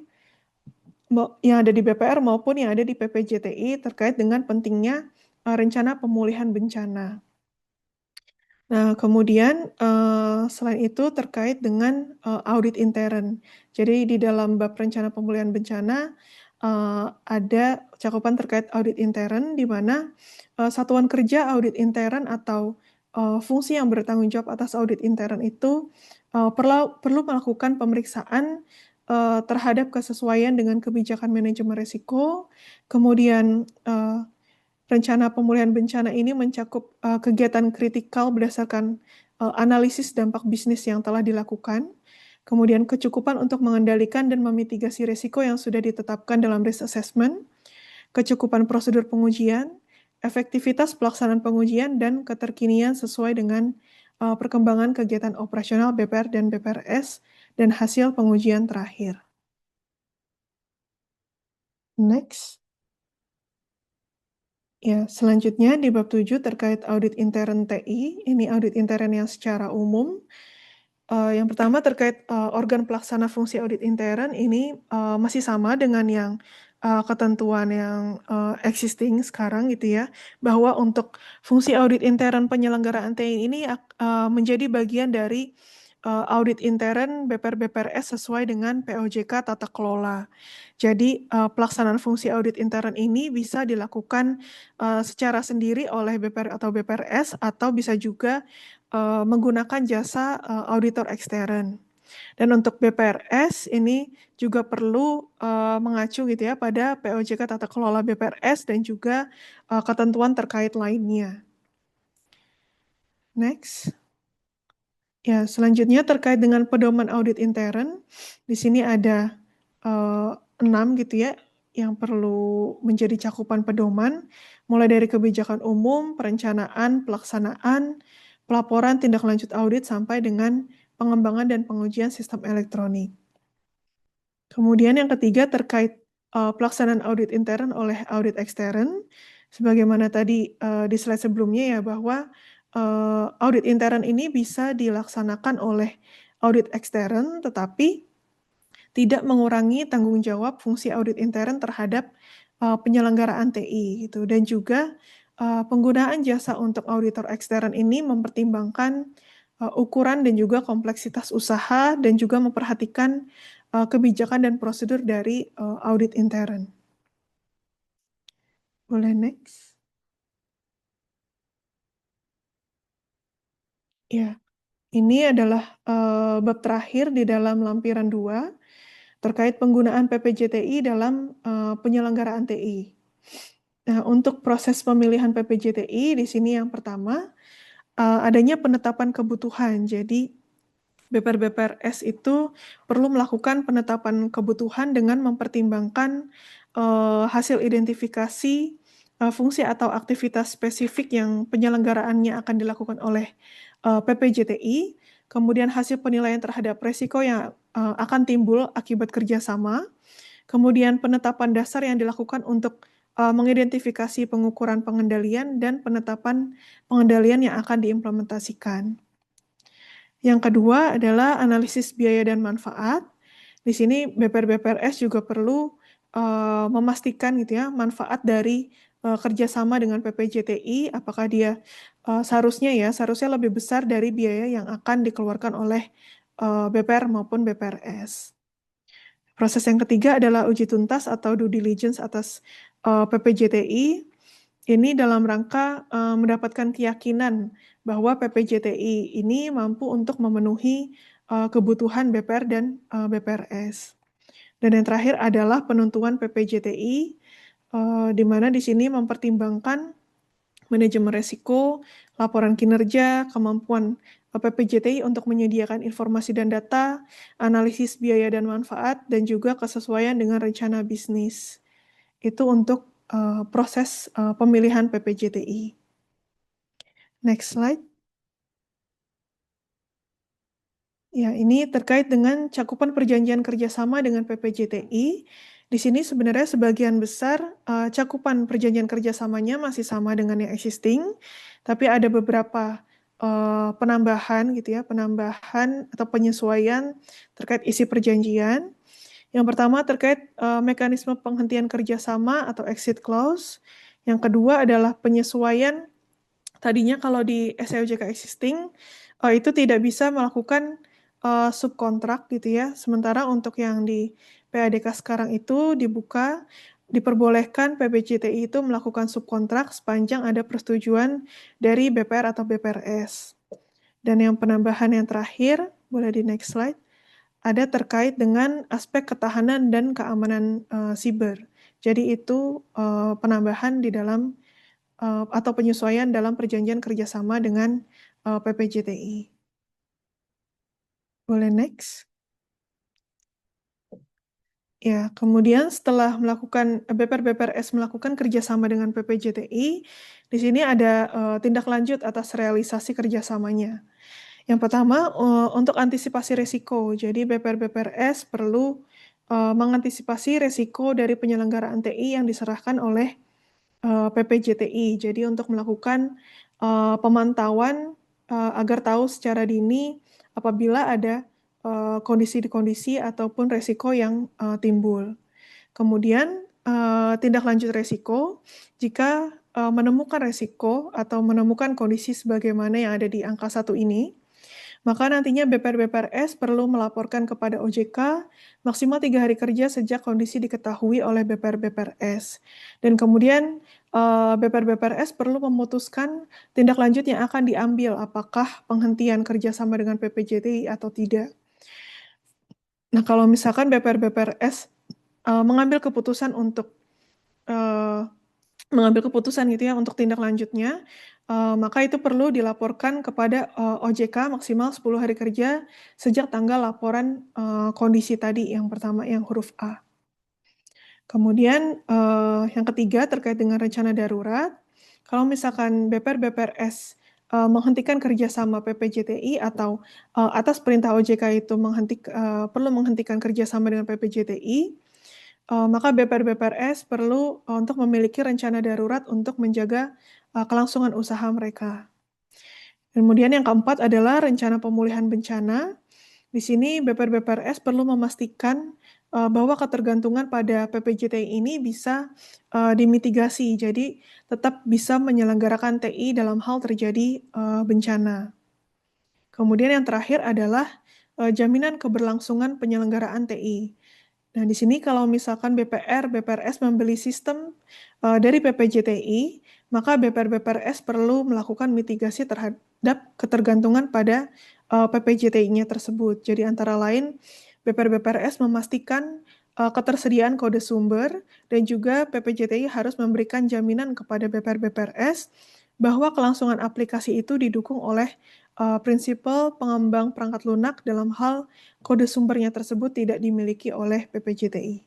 yang ada di BPR maupun yang ada di PPJTI terkait dengan pentingnya rencana pemulihan bencana. Nah, kemudian selain itu terkait dengan audit intern. Jadi di dalam bab rencana pemulihan bencana ada cakupan terkait audit intern, di mana satuan kerja audit intern atau fungsi yang bertanggung jawab atas audit intern itu perlu melakukan pemeriksaan terhadap kesesuaian dengan kebijakan manajemen risiko, kemudian rencana pemulihan bencana ini mencakup kegiatan kritikal berdasarkan analisis dampak bisnis yang telah dilakukan, kemudian kecukupan untuk mengendalikan dan memitigasi risiko yang sudah ditetapkan dalam risk assessment, kecukupan prosedur pengujian, efektivitas pelaksanaan pengujian, dan keterkinian sesuai dengan perkembangan kegiatan operasional BPR dan BPRS, dan hasil pengujian terakhir. Next. Ya, selanjutnya di bab 7 terkait audit intern TI, ini audit intern yang secara umum. Yang pertama terkait organ pelaksana fungsi audit intern, ini masih sama dengan yang ketentuan yang existing sekarang gitu ya, bahwa untuk fungsi audit intern penyelenggaraan TI ini menjadi bagian dari audit intern BPR-BPRS sesuai dengan POJK tata kelola. Jadi pelaksanaan fungsi audit intern ini bisa dilakukan secara sendiri oleh BPR atau BPRS, atau bisa juga menggunakan jasa auditor ekstern. Dan untuk BPRS ini juga perlu mengacu gitu ya pada POJK tata kelola BPRS dan juga ketentuan terkait lainnya. Next. Ya, selanjutnya terkait dengan pedoman audit intern, di sini ada 6 gitu ya, yang perlu menjadi cakupan pedoman, mulai dari kebijakan umum, perencanaan, pelaksanaan, pelaporan tindak lanjut audit sampai dengan pengembangan dan pengujian sistem elektronik. Kemudian yang ketiga terkait pelaksanaan audit intern oleh audit ekstern. Sebagaimana tadi di slide sebelumnya ya, bahwa audit intern ini bisa dilaksanakan oleh audit ekstern, tetapi tidak mengurangi tanggung jawab fungsi audit intern terhadap penyelenggaraan TI gitu. Dan juga penggunaan jasa untuk auditor ekstern ini mempertimbangkan ukuran dan juga kompleksitas usaha dan juga memperhatikan kebijakan dan prosedur dari audit intern. Boleh next? Ya, ini adalah bab terakhir di dalam lampiran 2 terkait penggunaan PPJTI dalam penyelenggaraan TI. Nah, untuk proses pemilihan PPJTI di sini yang pertama adanya penetapan kebutuhan. Jadi BPR-BPRS itu perlu melakukan penetapan kebutuhan dengan mempertimbangkan hasil identifikasi fungsi atau aktivitas spesifik yang penyelenggaraannya akan dilakukan oleh PPJTI, kemudian hasil penilaian terhadap resiko yang akan timbul akibat kerjasama, kemudian penetapan dasar yang dilakukan untuk mengidentifikasi pengukuran pengendalian dan penetapan pengendalian yang akan diimplementasikan. Yang kedua adalah analisis biaya dan manfaat. Di sini BPR-BPRS juga perlu memastikan gitu ya manfaat dari kerjasama dengan PPJTI, apakah dia seharusnya lebih besar dari biaya yang akan dikeluarkan oleh BPR maupun BPRS. Proses yang ketiga adalah uji tuntas atau due diligence atas PPJTI. Ini dalam rangka mendapatkan keyakinan bahwa PPJTI ini mampu untuk memenuhi kebutuhan BPR dan BPRS. Dan yang terakhir adalah penentuan PPJTI, di mana di sini mempertimbangkan manajemen resiko, laporan kinerja, kemampuan PPJTI untuk menyediakan informasi dan data, analisis biaya dan manfaat, dan juga kesesuaian dengan rencana bisnis. Itu untuk proses pemilihan PPJTI. Next slide. Ya, ini terkait dengan cakupan perjanjian kerjasama dengan PPJTI. Di sini sebenarnya sebagian besar cakupan perjanjian kerjasamanya masih sama dengan yang existing, tapi ada beberapa penambahan gitu ya, penambahan atau penyesuaian terkait isi perjanjian. Yang pertama terkait mekanisme penghentian kerjasama atau exit clause. Yang kedua adalah penyesuaian. Tadinya kalau di SEOJK existing itu tidak bisa melakukan subkontrak gitu ya. Sementara untuk yang di PADK sekarang itu diperbolehkan PPJTI itu melakukan subkontrak sepanjang ada persetujuan dari BPR atau BPRS. Dan yang penambahan yang terakhir, boleh di next slide, ada terkait dengan aspek ketahanan dan keamanan siber. Jadi itu penambahan di dalam atau penyesuaian dalam perjanjian kerjasama dengan PPJTI. Boleh next? Ya, kemudian setelah BPR-BPRS melakukan kerjasama dengan PPJTI, di sini ada tindak lanjut atas realisasi kerjasamanya. Yang pertama, untuk antisipasi risiko. Jadi BPR-BPRS perlu mengantisipasi risiko dari penyelenggaraan TI yang diserahkan oleh PPJTI. Jadi untuk melakukan pemantauan agar tahu secara dini apabila ada kondisi-kondisi ataupun resiko yang timbul. Kemudian tindak lanjut resiko, jika menemukan resiko atau menemukan kondisi sebagaimana yang ada di angka 1 ini, maka nantinya BPR-BPRS perlu melaporkan kepada OJK maksimal 3 hari kerja sejak kondisi diketahui oleh BPR-BPRS. Dan kemudian BPR-BPRS perlu memutuskan tindak lanjut yang akan diambil, apakah penghentian kerjasama dengan PPJTI atau tidak. Nah, kalau misalkan BPR-BPRS mengambil keputusan untuk gitu ya untuk tindak lanjutnya, maka itu perlu dilaporkan kepada OJK maksimal 10 hari kerja sejak tanggal laporan kondisi tadi yang pertama yang huruf A. Kemudian yang ketiga terkait dengan rencana darurat, kalau misalkan BPR-BPRS menghentikan kerjasama PPJTI atau atas perintah OJK itu perlu menghentikan kerjasama dengan PPJTI, maka BPR-BPRS perlu untuk memiliki rencana darurat untuk menjaga kelangsungan usaha mereka. Kemudian yang keempat adalah rencana pemulihan bencana. Di sini BPR-BPRS perlu memastikan bahwa ketergantungan pada PPJTI ini bisa dimitigasi, jadi tetap bisa menyelenggarakan TI dalam hal terjadi bencana. Kemudian yang terakhir adalah jaminan keberlangsungan penyelenggaraan TI. Nah, di sini kalau misalkan BPR-BPRS membeli sistem dari PPJTI, maka BPR-BPRS perlu melakukan mitigasi terhadap ketergantungan pada PPJTI-nya tersebut. Jadi antara lain, BPR-BPRS memastikan ketersediaan kode sumber dan juga PPJTI harus memberikan jaminan kepada BPR-BPRS bahwa kelangsungan aplikasi itu didukung oleh prinsipal pengembang perangkat lunak dalam hal kode sumbernya tersebut tidak dimiliki oleh PPJTI.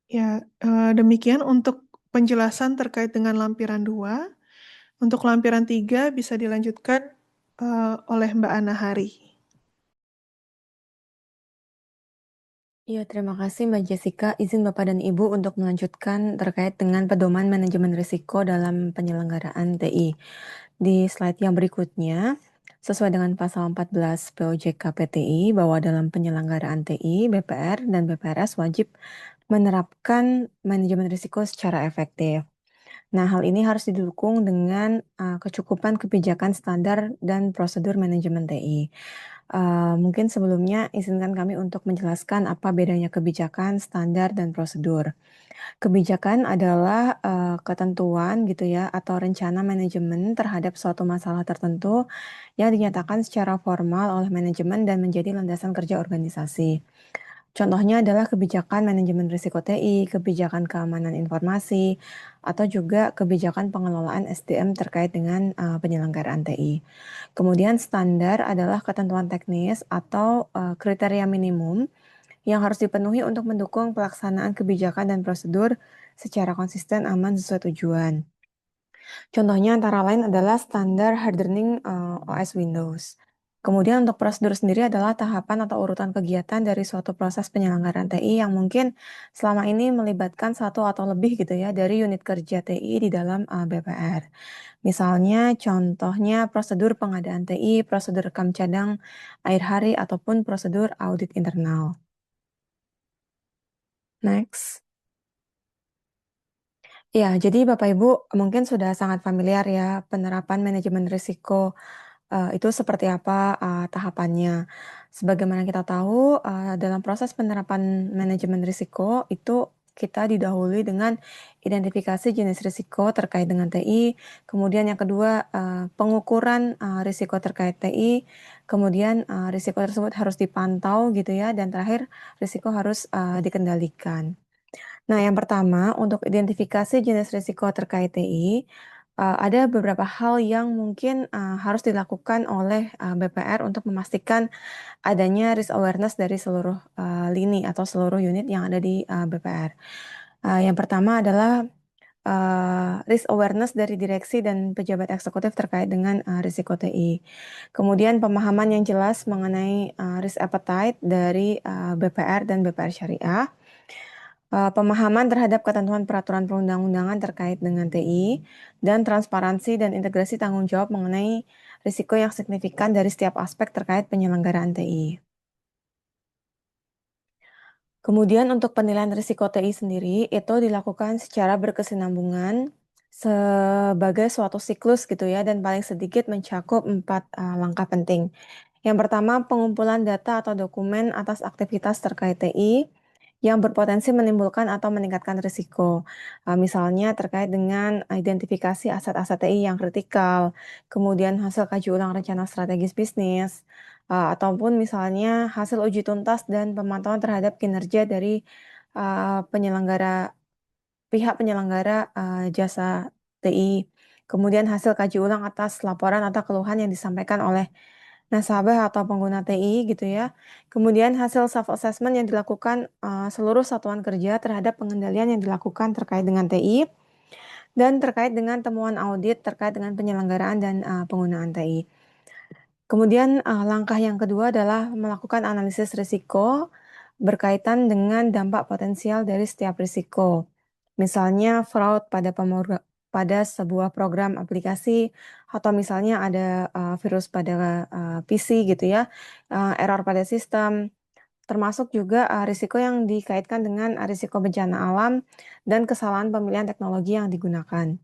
Ya, demikian untuk penjelasan terkait dengan lampiran 2. Untuk lampiran 3 bisa dilanjutkan oleh Mbak Ana Hari. Iya, terima kasih Mbak Jessica. Izin Bapak dan Ibu untuk melanjutkan terkait dengan pedoman manajemen risiko dalam penyelenggaraan TI. Di slide yang berikutnya, sesuai dengan pasal 14 POJK PTI, bahwa dalam penyelenggaraan TI, BPR dan BPRS wajib menerapkan manajemen risiko secara efektif. Nah, hal ini harus didukung dengan kecukupan kebijakan standar dan prosedur manajemen TI. Mungkin sebelumnya izinkan kami untuk menjelaskan apa bedanya kebijakan, standar, dan prosedur. Kebijakan adalah ketentuan gitu ya atau rencana manajemen terhadap suatu masalah tertentu yang dinyatakan secara formal oleh manajemen dan menjadi landasan kerja organisasi. Contohnya adalah kebijakan manajemen risiko TI, kebijakan keamanan informasi, atau juga kebijakan pengelolaan SDM terkait dengan penyelenggaraan TI. Kemudian standar adalah ketentuan teknis atau kriteria minimum yang harus dipenuhi untuk mendukung pelaksanaan kebijakan dan prosedur secara konsisten, aman, sesuai tujuan. Contohnya antara lain adalah standar hardening OS Windows. Kemudian untuk prosedur sendiri adalah tahapan atau urutan kegiatan dari suatu proses penyelenggaraan TI yang mungkin selama ini melibatkan satu atau lebih gitu ya dari unit kerja TI di dalam BPR. Misalnya contohnya prosedur pengadaan TI, prosedur rekam cadang air hari, ataupun prosedur audit internal. Next. Ya, jadi Bapak Ibu mungkin sudah sangat familiar ya penerapan manajemen risiko itu seperti apa tahapannya. Sebagaimana kita tahu, dalam proses penerapan manajemen risiko itu kita didahului dengan identifikasi jenis risiko terkait dengan TI, kemudian yang kedua pengukuran risiko terkait TI, kemudian risiko tersebut harus dipantau gitu ya, dan terakhir risiko harus dikendalikan. Nah, yang pertama, untuk identifikasi jenis risiko terkait TI, ada beberapa hal yang mungkin harus dilakukan oleh BPR untuk memastikan adanya risk awareness dari seluruh lini atau seluruh unit yang ada di BPR. Yang pertama adalah risk awareness dari direksi dan pejabat eksekutif terkait dengan risiko TI. Kemudian pemahaman yang jelas mengenai risk appetite dari BPR dan BPR Syariah. Pemahaman terhadap ketentuan peraturan perundang-undangan terkait dengan TI, dan transparansi dan integrasi tanggung jawab mengenai risiko yang signifikan dari setiap aspek terkait penyelenggaraan TI. Kemudian untuk penilaian risiko TI sendiri itu dilakukan secara berkesinambungan sebagai suatu siklus gitu ya, dan paling sedikit mencakup 4 langkah penting. Yang pertama, pengumpulan data atau dokumen atas aktivitas terkait TI yang berpotensi menimbulkan atau meningkatkan risiko. Misalnya terkait dengan identifikasi aset-aset TI yang kritikal, kemudian hasil kaji ulang rencana strategis bisnis, ataupun misalnya hasil uji tuntas dan pemantauan terhadap kinerja dari pihak penyelenggara jasa TI. Kemudian hasil kaji ulang atas laporan atau keluhan yang disampaikan oleh nasabah atau pengguna TI gitu ya. Kemudian hasil self-assessment yang dilakukan seluruh satuan kerja terhadap pengendalian yang dilakukan terkait dengan TI. dan terkait dengan temuan audit terkait dengan penyelenggaraan dan penggunaan TI. Kemudian langkah yang kedua adalah melakukan analisis risiko berkaitan dengan dampak potensial dari setiap risiko. Misalnya fraud pada sebuah program aplikasi, atau misalnya ada virus pada PC gitu ya, error pada sistem, termasuk juga risiko yang dikaitkan dengan risiko bencana alam dan kesalahan pemilihan teknologi yang digunakan.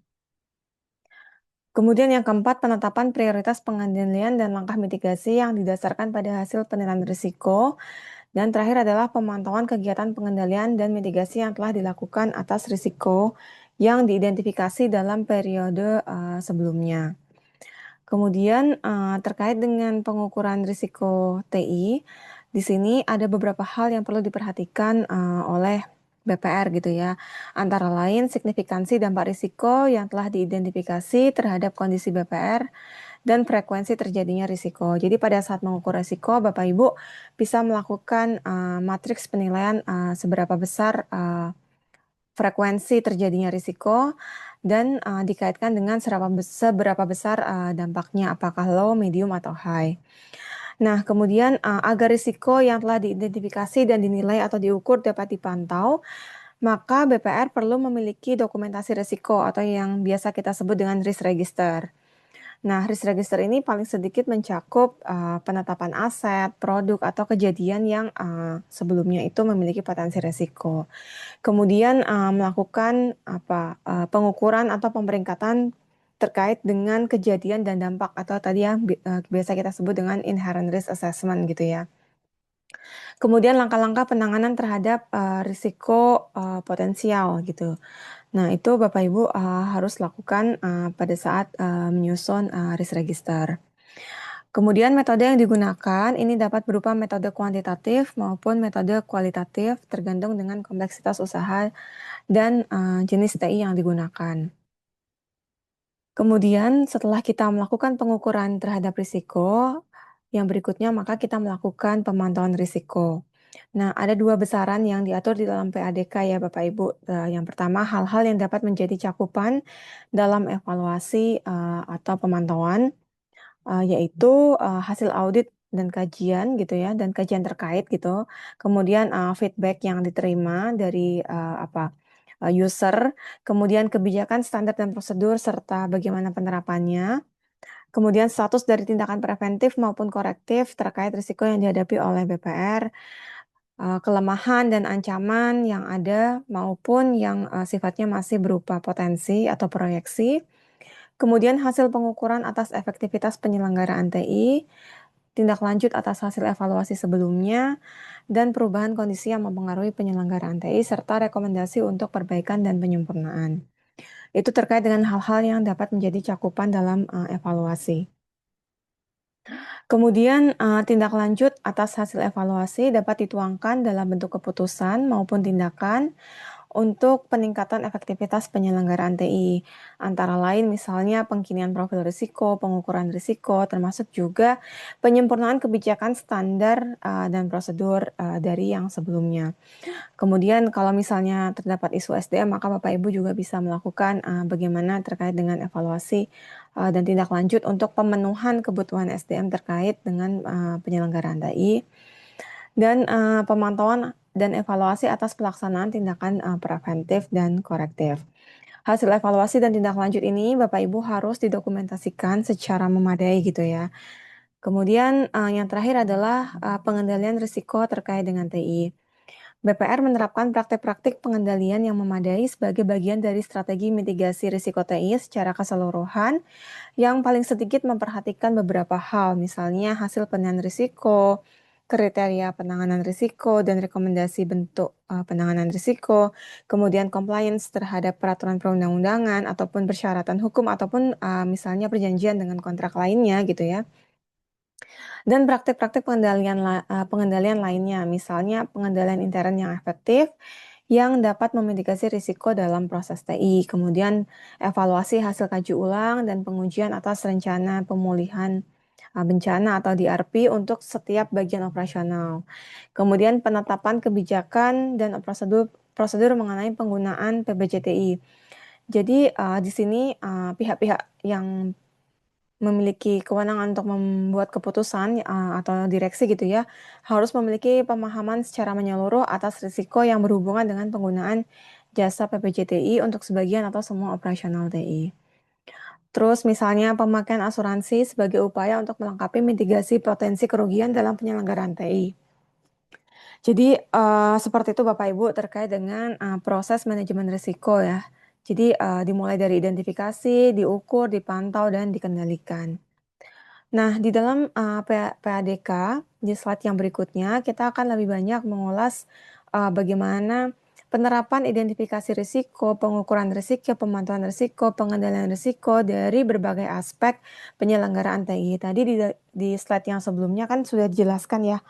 Kemudian yang keempat, penetapan prioritas pengendalian dan langkah mitigasi yang didasarkan pada hasil penilaian risiko. Dan terakhir adalah pemantauan kegiatan pengendalian dan mitigasi yang telah dilakukan atas risiko yang diidentifikasi dalam periode sebelumnya. Kemudian terkait dengan pengukuran risiko TI, di sini ada beberapa hal yang perlu diperhatikan oleh BPR gitu ya. Antara lain signifikansi dampak risiko yang telah diidentifikasi terhadap kondisi BPR dan frekuensi terjadinya risiko. Jadi pada saat mengukur risiko, Bapak Ibu bisa melakukan matriks penilaian seberapa besar frekuensi terjadinya risiko dan dikaitkan dengan seberapa besar dampaknya, apakah low, medium, atau high. Nah, kemudian agar risiko yang telah diidentifikasi dan dinilai atau diukur dapat dipantau, maka BPR perlu memiliki dokumentasi risiko atau yang biasa kita sebut dengan risk register. Nah, risk register ini paling sedikit mencakup penetapan aset, produk, atau kejadian yang sebelumnya itu memiliki potensi risiko. Kemudian melakukan pengukuran atau pemeringkatan terkait dengan kejadian dan dampak atau tadi yang biasa kita sebut dengan inherent risk assessment gitu ya. Kemudian langkah-langkah penanganan terhadap risiko potensial gitu. Nah, itu Bapak Ibu harus lakukan pada saat menyusun risk register. Kemudian metode yang digunakan ini dapat berupa metode kuantitatif maupun metode kualitatif tergantung dengan kompleksitas usaha dan jenis TI yang digunakan. Kemudian setelah kita melakukan pengukuran terhadap risiko, yang berikutnya maka kita melakukan pemantauan risiko. Nah, ada dua besaran yang diatur di dalam PADK ya Bapak Ibu. Yang pertama, hal-hal yang dapat menjadi cakupan dalam evaluasi atau pemantauan, yaitu hasil audit dan kajian gitu ya, dan kajian terkait gitu. Kemudian feedback yang diterima dari user, kemudian kebijakan, standar, dan prosedur, serta bagaimana penerapannya. Kemudian status dari tindakan preventif maupun korektif terkait risiko yang dihadapi oleh BPR, kelemahan dan ancaman yang ada maupun yang sifatnya masih berupa potensi atau proyeksi. Kemudian hasil pengukuran atas efektivitas penyelenggaraan TI, tindak lanjut atas hasil evaluasi sebelumnya, dan perubahan kondisi yang mempengaruhi penyelenggaraan TI, serta rekomendasi untuk perbaikan dan penyempurnaan. Itu terkait dengan hal-hal yang dapat menjadi cakupan dalam evaluasi. Kemudian tindak lanjut atas hasil evaluasi dapat dituangkan dalam bentuk keputusan maupun tindakan untuk peningkatan efektivitas penyelenggaraan TI. Antara lain misalnya pengkinian profil risiko, pengukuran risiko, termasuk juga penyempurnaan kebijakan standar dan prosedur dari yang sebelumnya. Kemudian kalau misalnya terdapat isu SDM, maka Bapak Ibu juga bisa melakukan bagaimana terkait dengan evaluasi dan tindak lanjut untuk pemenuhan kebutuhan SDM terkait dengan penyelenggaraan TI. Dan pemantauan dan evaluasi atas pelaksanaan tindakan preventif dan korektif. Hasil evaluasi dan tindak lanjut ini Bapak Ibu harus didokumentasikan secara memadai gitu ya. Kemudian yang terakhir adalah pengendalian risiko terkait dengan TI. BPR menerapkan praktik-praktik pengendalian yang memadai sebagai bagian dari strategi mitigasi risiko TI secara keseluruhan yang paling sedikit memperhatikan beberapa hal, misalnya hasil penilaian risiko, kriteria penanganan risiko, dan rekomendasi bentuk penanganan risiko, kemudian compliance terhadap peraturan perundang-undangan ataupun persyaratan hukum ataupun misalnya perjanjian dengan kontrak lainnya gitu ya. Dan praktik-praktik pengendalian lainnya, misalnya pengendalian intern yang efektif yang dapat memitigasi risiko dalam proses TI, kemudian evaluasi hasil kaji ulang dan pengujian atas rencana pemulihan bencana atau DRP untuk setiap bagian operasional. Kemudian penetapan kebijakan dan prosedur mengenai penggunaan PBJTI. Jadi di sini pihak-pihak yang memiliki kewenangan untuk membuat keputusan atau direksi gitu ya, harus memiliki pemahaman secara menyeluruh atas risiko yang berhubungan dengan penggunaan jasa PPJTI untuk sebagian atau semua operasional TI. Terus misalnya pemakaian asuransi sebagai upaya untuk melengkapi mitigasi potensi kerugian dalam penyelenggaraan TI. Jadi seperti itu Bapak Ibu terkait dengan proses manajemen risiko ya. Jadi dimulai dari identifikasi, diukur, dipantau, dan dikendalikan. Nah, di dalam PADK, di slide yang berikutnya, kita akan lebih banyak mengulas bagaimana penerapan identifikasi risiko, pengukuran risiko, pemantauan risiko, pengendalian risiko dari berbagai aspek penyelenggaraan TI. Tadi di slide yang sebelumnya kan sudah dijelaskan ya,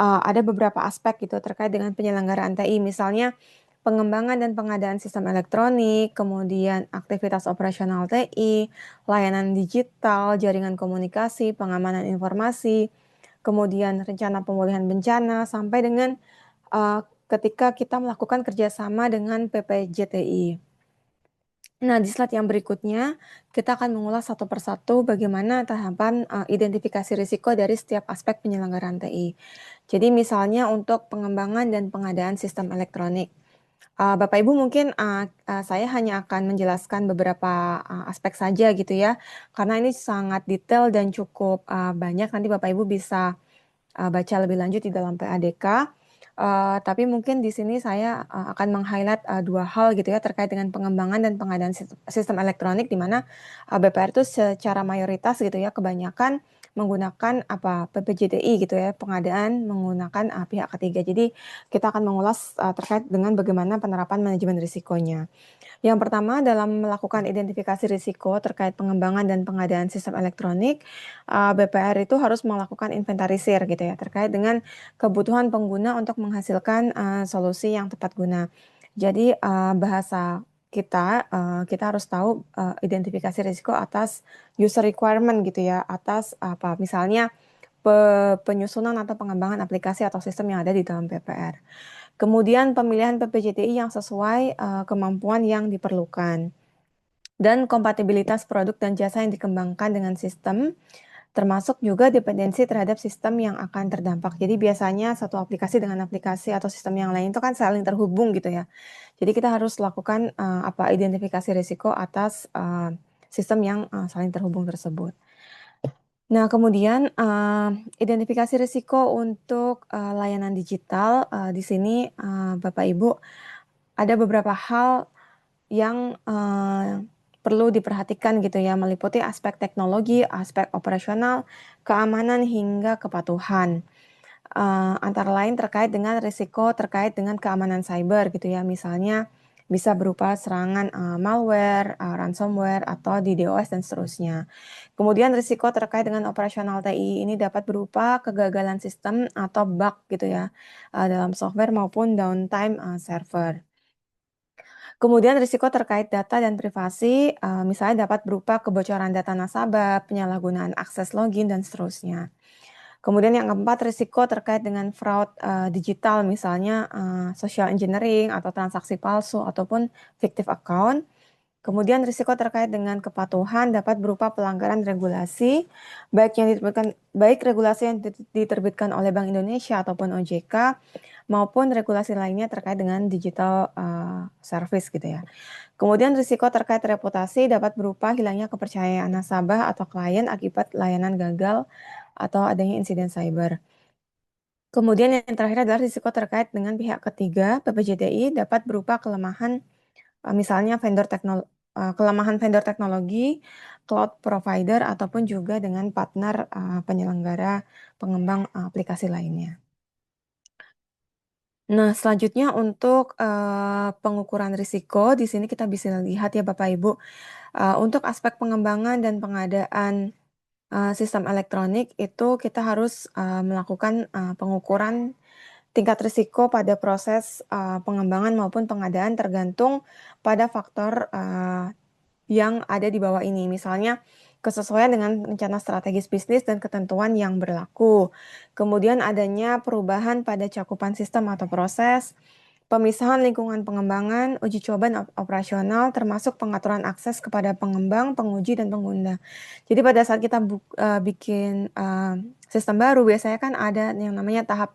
ada beberapa aspek gitu terkait dengan penyelenggaraan TI, misalnya pengembangan dan pengadaan sistem elektronik, kemudian aktivitas operasional TI, layanan digital, jaringan komunikasi, pengamanan informasi, kemudian rencana pemulihan bencana, sampai dengan ketika kita melakukan kerjasama dengan PPJTI. Nah, di slide yang berikutnya, kita akan mengulas satu persatu bagaimana tahapan identifikasi risiko dari setiap aspek penyelenggaraan TI. Jadi misalnya untuk pengembangan dan pengadaan sistem elektronik. Bapak Ibu mungkin saya hanya akan menjelaskan beberapa aspek saja gitu ya, karena ini sangat detail dan cukup banyak. Nanti Bapak Ibu bisa baca lebih lanjut di dalam PADK. Tapi mungkin di sini saya akan meng-highlight dua hal gitu ya terkait dengan pengembangan dan pengadaan sistem elektronik, di mana BPR itu secara mayoritas gitu ya kebanyakan menggunakan PPJTI gitu ya, pengadaan menggunakan pihak ketiga. Jadi kita akan mengulas terkait dengan bagaimana penerapan manajemen risikonya. Yang pertama, dalam melakukan identifikasi risiko terkait pengembangan dan pengadaan sistem elektronik, BPR itu harus melakukan inventarisir gitu ya terkait dengan kebutuhan pengguna untuk menghasilkan solusi yang tepat guna. Jadi bahasa kita harus tahu identifikasi risiko atas user requirement gitu ya, atas misalnya penyusunan atau pengembangan aplikasi atau sistem yang ada di dalam BPR. Kemudian pemilihan PPJTI yang sesuai kemampuan yang diperlukan. Dan kompatibilitas produk dan jasa yang dikembangkan dengan sistem, termasuk juga dependensi terhadap sistem yang akan terdampak. Jadi biasanya satu aplikasi dengan aplikasi atau sistem yang lain itu kan saling terhubung gitu ya. Jadi kita harus lakukan identifikasi risiko atas sistem yang saling terhubung tersebut. Nah, kemudian identifikasi risiko untuk layanan digital. Di sini Bapak Ibu ada beberapa hal yang perlu diperhatikan gitu ya, meliputi aspek teknologi, aspek operasional, keamanan hingga kepatuhan. Antara lain terkait dengan risiko terkait dengan keamanan cyber gitu ya, misalnya bisa berupa serangan malware, ransomware, atau DDoS dan seterusnya. Kemudian risiko terkait dengan operasional TI ini dapat berupa kegagalan sistem atau bug gitu ya, dalam software maupun downtime server. Kemudian risiko terkait data dan privasi, misalnya dapat berupa kebocoran data nasabah, penyalahgunaan akses login, dan seterusnya. Kemudian yang keempat, risiko terkait dengan fraud digital, misalnya social engineering atau transaksi palsu ataupun fiktif account. Kemudian risiko terkait dengan kepatuhan dapat berupa pelanggaran regulasi, baik regulasi yang diterbitkan oleh Bank Indonesia ataupun OJK, maupun regulasi lainnya terkait dengan digital service gitu ya. Kemudian risiko terkait reputasi dapat berupa hilangnya kepercayaan nasabah atau klien akibat layanan gagal atau adanya insiden cyber. Kemudian yang terakhir adalah risiko terkait dengan pihak ketiga. PPJTI dapat berupa kelemahan misalnya kelemahan vendor teknologi, cloud provider, ataupun juga dengan partner penyelenggara pengembang aplikasi lainnya. Nah, selanjutnya untuk pengukuran risiko, di sini kita bisa lihat ya Bapak Ibu, untuk aspek pengembangan dan pengadaan sistem elektronik itu kita harus melakukan pengukuran tingkat risiko pada proses pengembangan maupun pengadaan tergantung pada faktor yang ada di bawah ini. Misalnya kesesuaian dengan rencana strategis bisnis dan ketentuan yang berlaku. Kemudian adanya perubahan pada cakupan sistem atau proses, pemisahan lingkungan pengembangan, uji coba dan operasional, termasuk pengaturan akses kepada pengembang, penguji, dan pengguna. Jadi pada saat kita bikin sistem baru, biasanya kan ada yang namanya tahap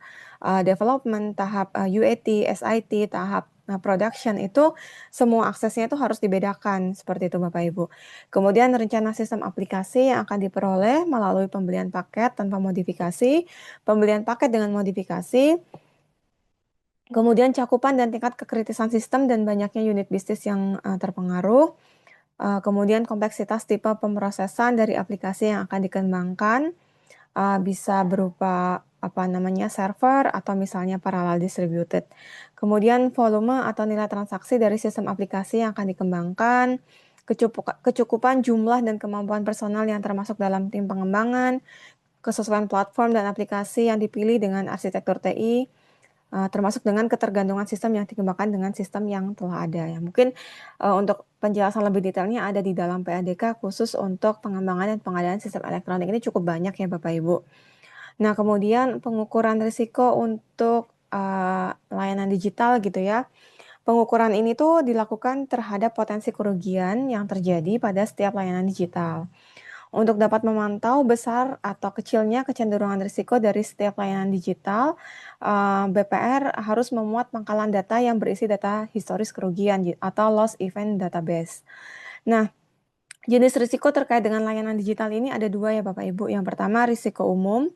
development, tahap UAT, SIT, tahap production, itu semua aksesnya itu harus dibedakan, seperti itu Bapak Ibu. Kemudian rencana sistem aplikasi yang akan diperoleh melalui pembelian paket tanpa modifikasi, pembelian paket dengan modifikasi, kemudian cakupan dan tingkat kekritisan sistem dan banyaknya unit bisnis yang terpengaruh. Kemudian kompleksitas tipe pemrosesan dari aplikasi yang akan dikembangkan, bisa berupa server atau misalnya parallel distributed. Kemudian volume atau nilai transaksi dari sistem aplikasi yang akan dikembangkan, kecukupan jumlah dan kemampuan personal yang termasuk dalam tim pengembangan, kesesuaian platform dan aplikasi yang dipilih dengan arsitektur TI, termasuk dengan ketergantungan sistem yang dikembangkan dengan sistem yang telah ada ya. Mungkin untuk penjelasan lebih detailnya ada di dalam PADK khusus untuk pengembangan dan pengadaan sistem elektronik. Ini cukup banyak ya Bapak Ibu. Nah, kemudian pengukuran risiko untuk layanan digital gitu ya. Pengukuran ini tuh dilakukan terhadap potensi kerugian yang terjadi pada setiap layanan digital. Untuk dapat memantau besar atau kecilnya kecenderungan risiko dari setiap layanan digital, BPR harus memuat pangkalan data yang berisi data historis kerugian atau loss event database. Nah, jenis risiko terkait dengan layanan digital ini ada dua ya Bapak Ibu. Yang pertama risiko umum,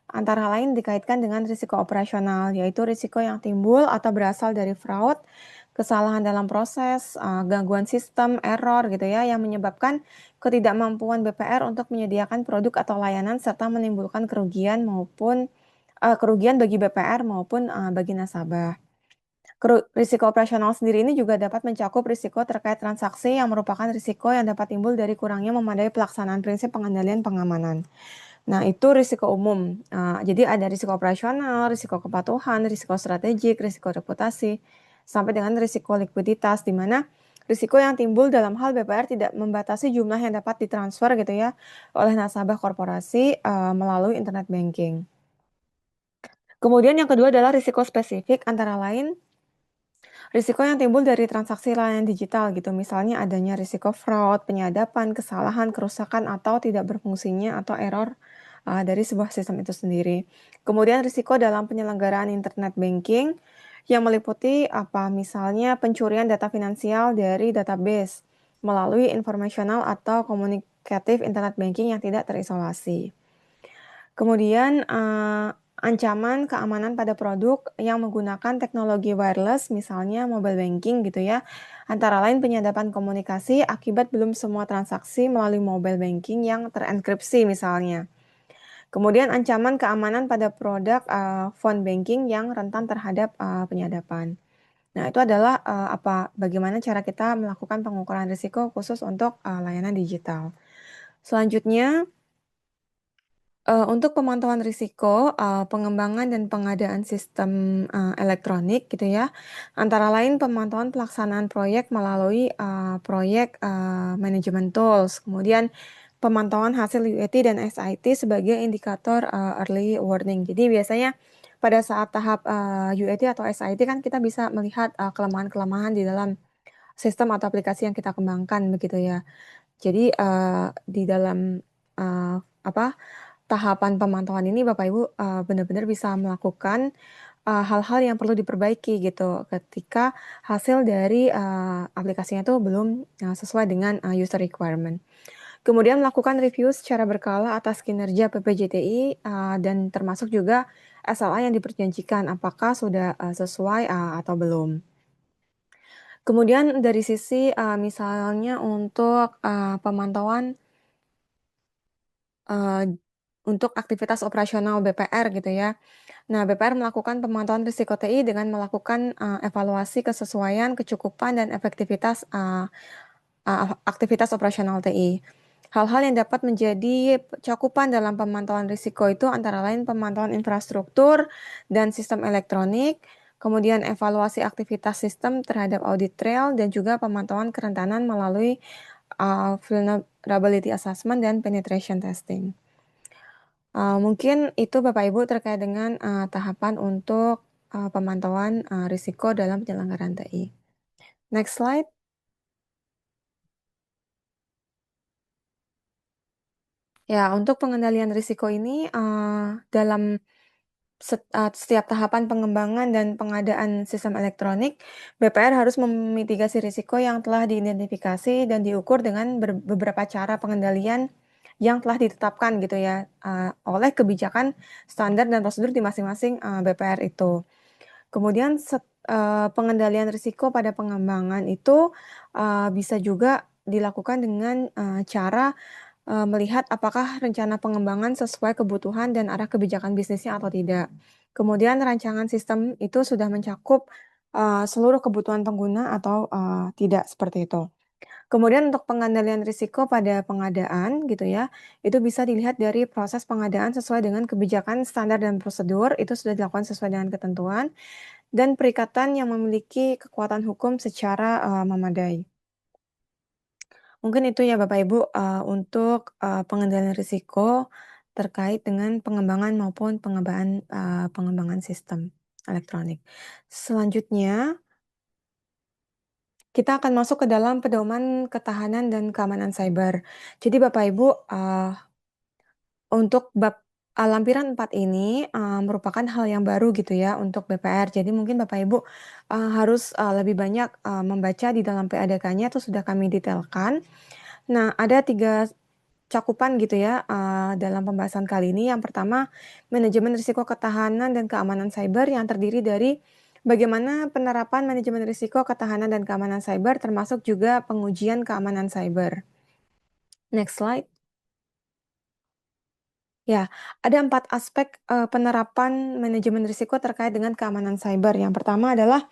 antara lain dikaitkan dengan risiko operasional, yaitu risiko yang timbul atau berasal dari fraud, kesalahan dalam proses, gangguan sistem, error gitu ya, yang menyebabkan ketidakmampuan BPR untuk menyediakan produk atau layanan serta menimbulkan kerugian bagi BPR maupun bagi nasabah. Risiko operasional sendiri ini juga dapat mencakup risiko terkait transaksi yang merupakan risiko yang dapat timbul dari kurangnya memadai pelaksanaan prinsip pengendalian pengamanan. Nah, itu risiko umum. Jadi ada risiko operasional, risiko kepatuhan, risiko strategik, risiko reputasi, sampai dengan risiko likuiditas, di mana risiko yang timbul dalam hal BPR tidak membatasi jumlah yang dapat ditransfer gitu ya oleh nasabah korporasi melalui internet banking. Kemudian yang kedua adalah risiko spesifik, antara lain risiko yang timbul dari transaksi layanan digital gitu, misalnya adanya risiko fraud, penyadapan, kesalahan, kerusakan, atau tidak berfungsinya atau error dari sebuah sistem itu sendiri. Kemudian risiko dalam penyelenggaraan internet banking yang meliputi misalnya pencurian data finansial dari database melalui informasional atau komunikatif internet banking yang tidak terisolasi. Kemudian ancaman keamanan pada produk yang menggunakan teknologi wireless, misalnya mobile banking gitu ya, antara lain penyadapan komunikasi akibat belum semua transaksi melalui mobile banking yang terenkripsi misalnya. Kemudian ancaman keamanan pada produk phone banking yang rentan terhadap penyadapan. Nah, itu adalah bagaimana cara kita melakukan pengukuran risiko khusus untuk layanan digital. Selanjutnya, untuk pemantauan risiko, pengembangan dan pengadaan sistem elektronik gitu ya, antara lain pemantauan pelaksanaan proyek melalui proyek manajemen tools, kemudian pemantauan hasil UAT dan SIT sebagai indikator early warning. Jadi biasanya pada saat tahap UAT atau SIT kan kita bisa melihat kelemahan-kelemahan di dalam sistem atau aplikasi yang kita kembangkan begitu ya. Jadi di dalam tahapan pemantauan ini Bapak Ibu benar-benar bisa melakukan hal-hal yang perlu diperbaiki gitu ketika hasil dari aplikasinya itu belum sesuai dengan user requirement. Kemudian melakukan review secara berkala atas kinerja PPJTI dan termasuk juga SLA yang diperjanjikan apakah sudah sesuai atau belum. Kemudian dari sisi misalnya untuk pemantauan untuk aktivitas operasional BPR gitu ya. Nah, BPR melakukan pemantauan risiko TI dengan melakukan evaluasi kesesuaian, kecukupan, dan efektivitas aktivitas operasional TI. Hal-hal yang dapat menjadi cakupan dalam pemantauan risiko itu antara lain pemantauan infrastruktur dan sistem elektronik, kemudian evaluasi aktivitas sistem terhadap audit trail, dan juga pemantauan kerentanan melalui vulnerability assessment dan penetration testing. Mungkin itu Bapak Ibu terkait dengan tahapan untuk pemantauan risiko dalam penyelenggaraan TI. Next slide. Ya, untuk pengendalian risiko ini dalam setiap tahapan pengembangan dan pengadaan sistem elektronik, BPR harus memitigasi risiko yang telah diidentifikasi dan diukur dengan beberapa cara pengendalian yang telah ditetapkan gitu ya oleh kebijakan standar dan prosedur di masing-masing BPR itu. Kemudian pengendalian risiko pada pengembangan itu bisa juga dilakukan dengan cara melihat apakah rencana pengembangan sesuai kebutuhan dan arah kebijakan bisnisnya atau tidak. Kemudian rancangan sistem itu sudah mencakup seluruh kebutuhan pengguna atau tidak seperti itu. Kemudian untuk pengendalian risiko pada pengadaan gitu ya, itu bisa dilihat dari proses pengadaan sesuai dengan kebijakan standar dan prosedur, itu sudah dilakukan sesuai dengan ketentuan, dan perikatan yang memiliki kekuatan hukum secara memadai. Mungkin itu ya Bapak Ibu untuk pengendalian risiko terkait dengan pengembangan maupun pengembangan sistem elektronik. Selanjutnya, kita akan masuk ke dalam pedoman ketahanan dan keamanan cyber. Jadi Bapak Ibu, untuk bab lampiran 4 ini merupakan hal yang baru gitu ya untuk BPR. Jadi mungkin Bapak Ibu harus lebih banyak membaca di dalam PADK-nya itu sudah kami detailkan. Nah, ada 3 cakupan gitu ya dalam pembahasan kali ini. Yang pertama, manajemen risiko ketahanan dan keamanan cyber yang terdiri dari bagaimana penerapan manajemen risiko ketahanan dan keamanan cyber termasuk juga pengujian keamanan cyber. Next slide. Ya, ada 4 aspek penerapan manajemen risiko terkait dengan keamanan cyber. Yang pertama adalah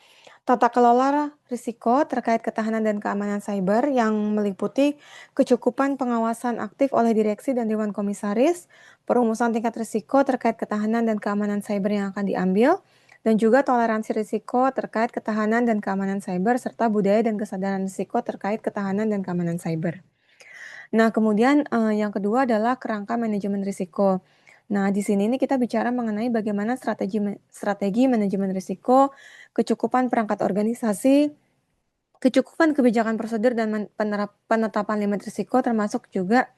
tata kelola risiko terkait ketahanan dan keamanan cyber yang meliputi kecukupan pengawasan aktif oleh direksi dan dewan komisaris, perumusan tingkat risiko terkait ketahanan dan keamanan cyber yang akan diambil, dan juga toleransi risiko terkait ketahanan dan keamanan cyber, serta budaya dan kesadaran risiko terkait ketahanan dan keamanan cyber. Nah, kemudian yang kedua adalah kerangka manajemen risiko. Nah, di sini nih kita bicara mengenai bagaimana strategi manajemen risiko, kecukupan perangkat organisasi, kecukupan kebijakan prosedur dan penetapan limit risiko termasuk juga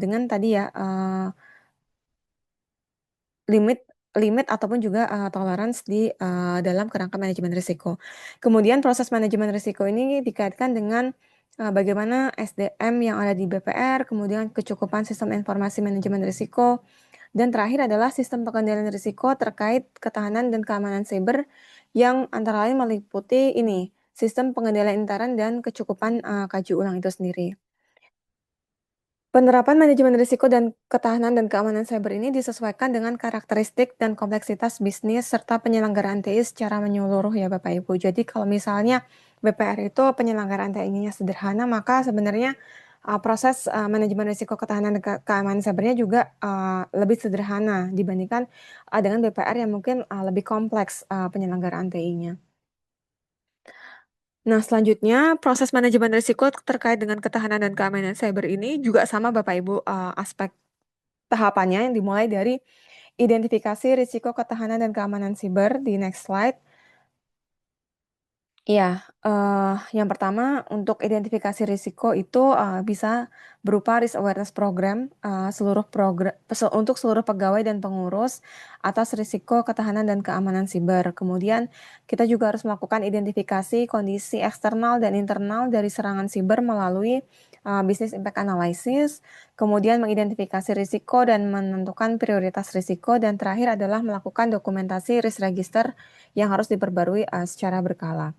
dengan tadi ya limit ataupun juga toleransi di dalam kerangka manajemen risiko. Kemudian proses manajemen risiko ini dikaitkan dengan bagaimana SDM yang ada di BPR, kemudian kecukupan sistem informasi manajemen risiko, dan terakhir adalah sistem pengendalian risiko terkait ketahanan dan keamanan cyber yang antara lain meliputi ini, sistem pengendalian intern dan kecukupan kaji ulang itu sendiri. Penerapan manajemen risiko dan ketahanan dan keamanan cyber ini disesuaikan dengan karakteristik dan kompleksitas bisnis serta penyelenggaraan TI secara menyeluruh ya Bapak Ibu. Jadi kalau misalnya BPR itu penyelenggaraan TI-nya sederhana, maka sebenarnya proses manajemen risiko ketahanan dan keamanan cybernya juga lebih sederhana dibandingkan dengan BPR yang mungkin lebih kompleks penyelenggaraan TI-nya. Nah, selanjutnya proses manajemen risiko terkait dengan ketahanan dan keamanan cyber ini juga sama Bapak Ibu aspek tahapannya yang dimulai dari identifikasi risiko ketahanan dan keamanan siber di next slide. Iya, yang pertama untuk identifikasi risiko itu bisa berupa risk awareness program untuk seluruh pegawai dan pengurus atas risiko ketahanan dan keamanan siber. Kemudian kita juga harus melakukan identifikasi kondisi eksternal dan internal dari serangan siber melalui business impact analysis, kemudian mengidentifikasi risiko dan menentukan prioritas risiko, dan terakhir adalah melakukan dokumentasi risk register yang harus diperbarui secara berkala.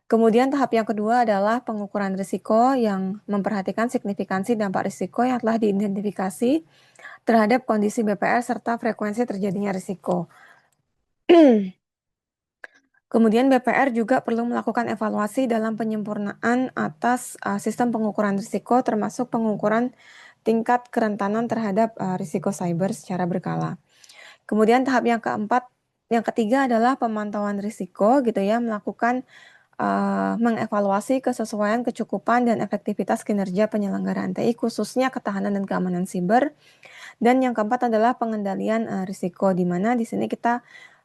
Kemudian tahap yang kedua adalah pengukuran risiko yang memperhatikan signifikansi dampak risiko yang telah diidentifikasi terhadap kondisi BPR serta frekuensi terjadinya risiko. Kemudian BPR juga perlu melakukan evaluasi dalam penyempurnaan atas sistem pengukuran risiko termasuk pengukuran tingkat kerentanan terhadap risiko cyber secara berkala. Kemudian tahap yang ketiga adalah pemantauan risiko gitu ya, melakukan mengevaluasi kesesuaian, kecukupan, dan efektivitas kinerja penyelenggaraan TI, khususnya ketahanan dan keamanan siber. Dan yang keempat adalah pengendalian risiko, di mana di sini kita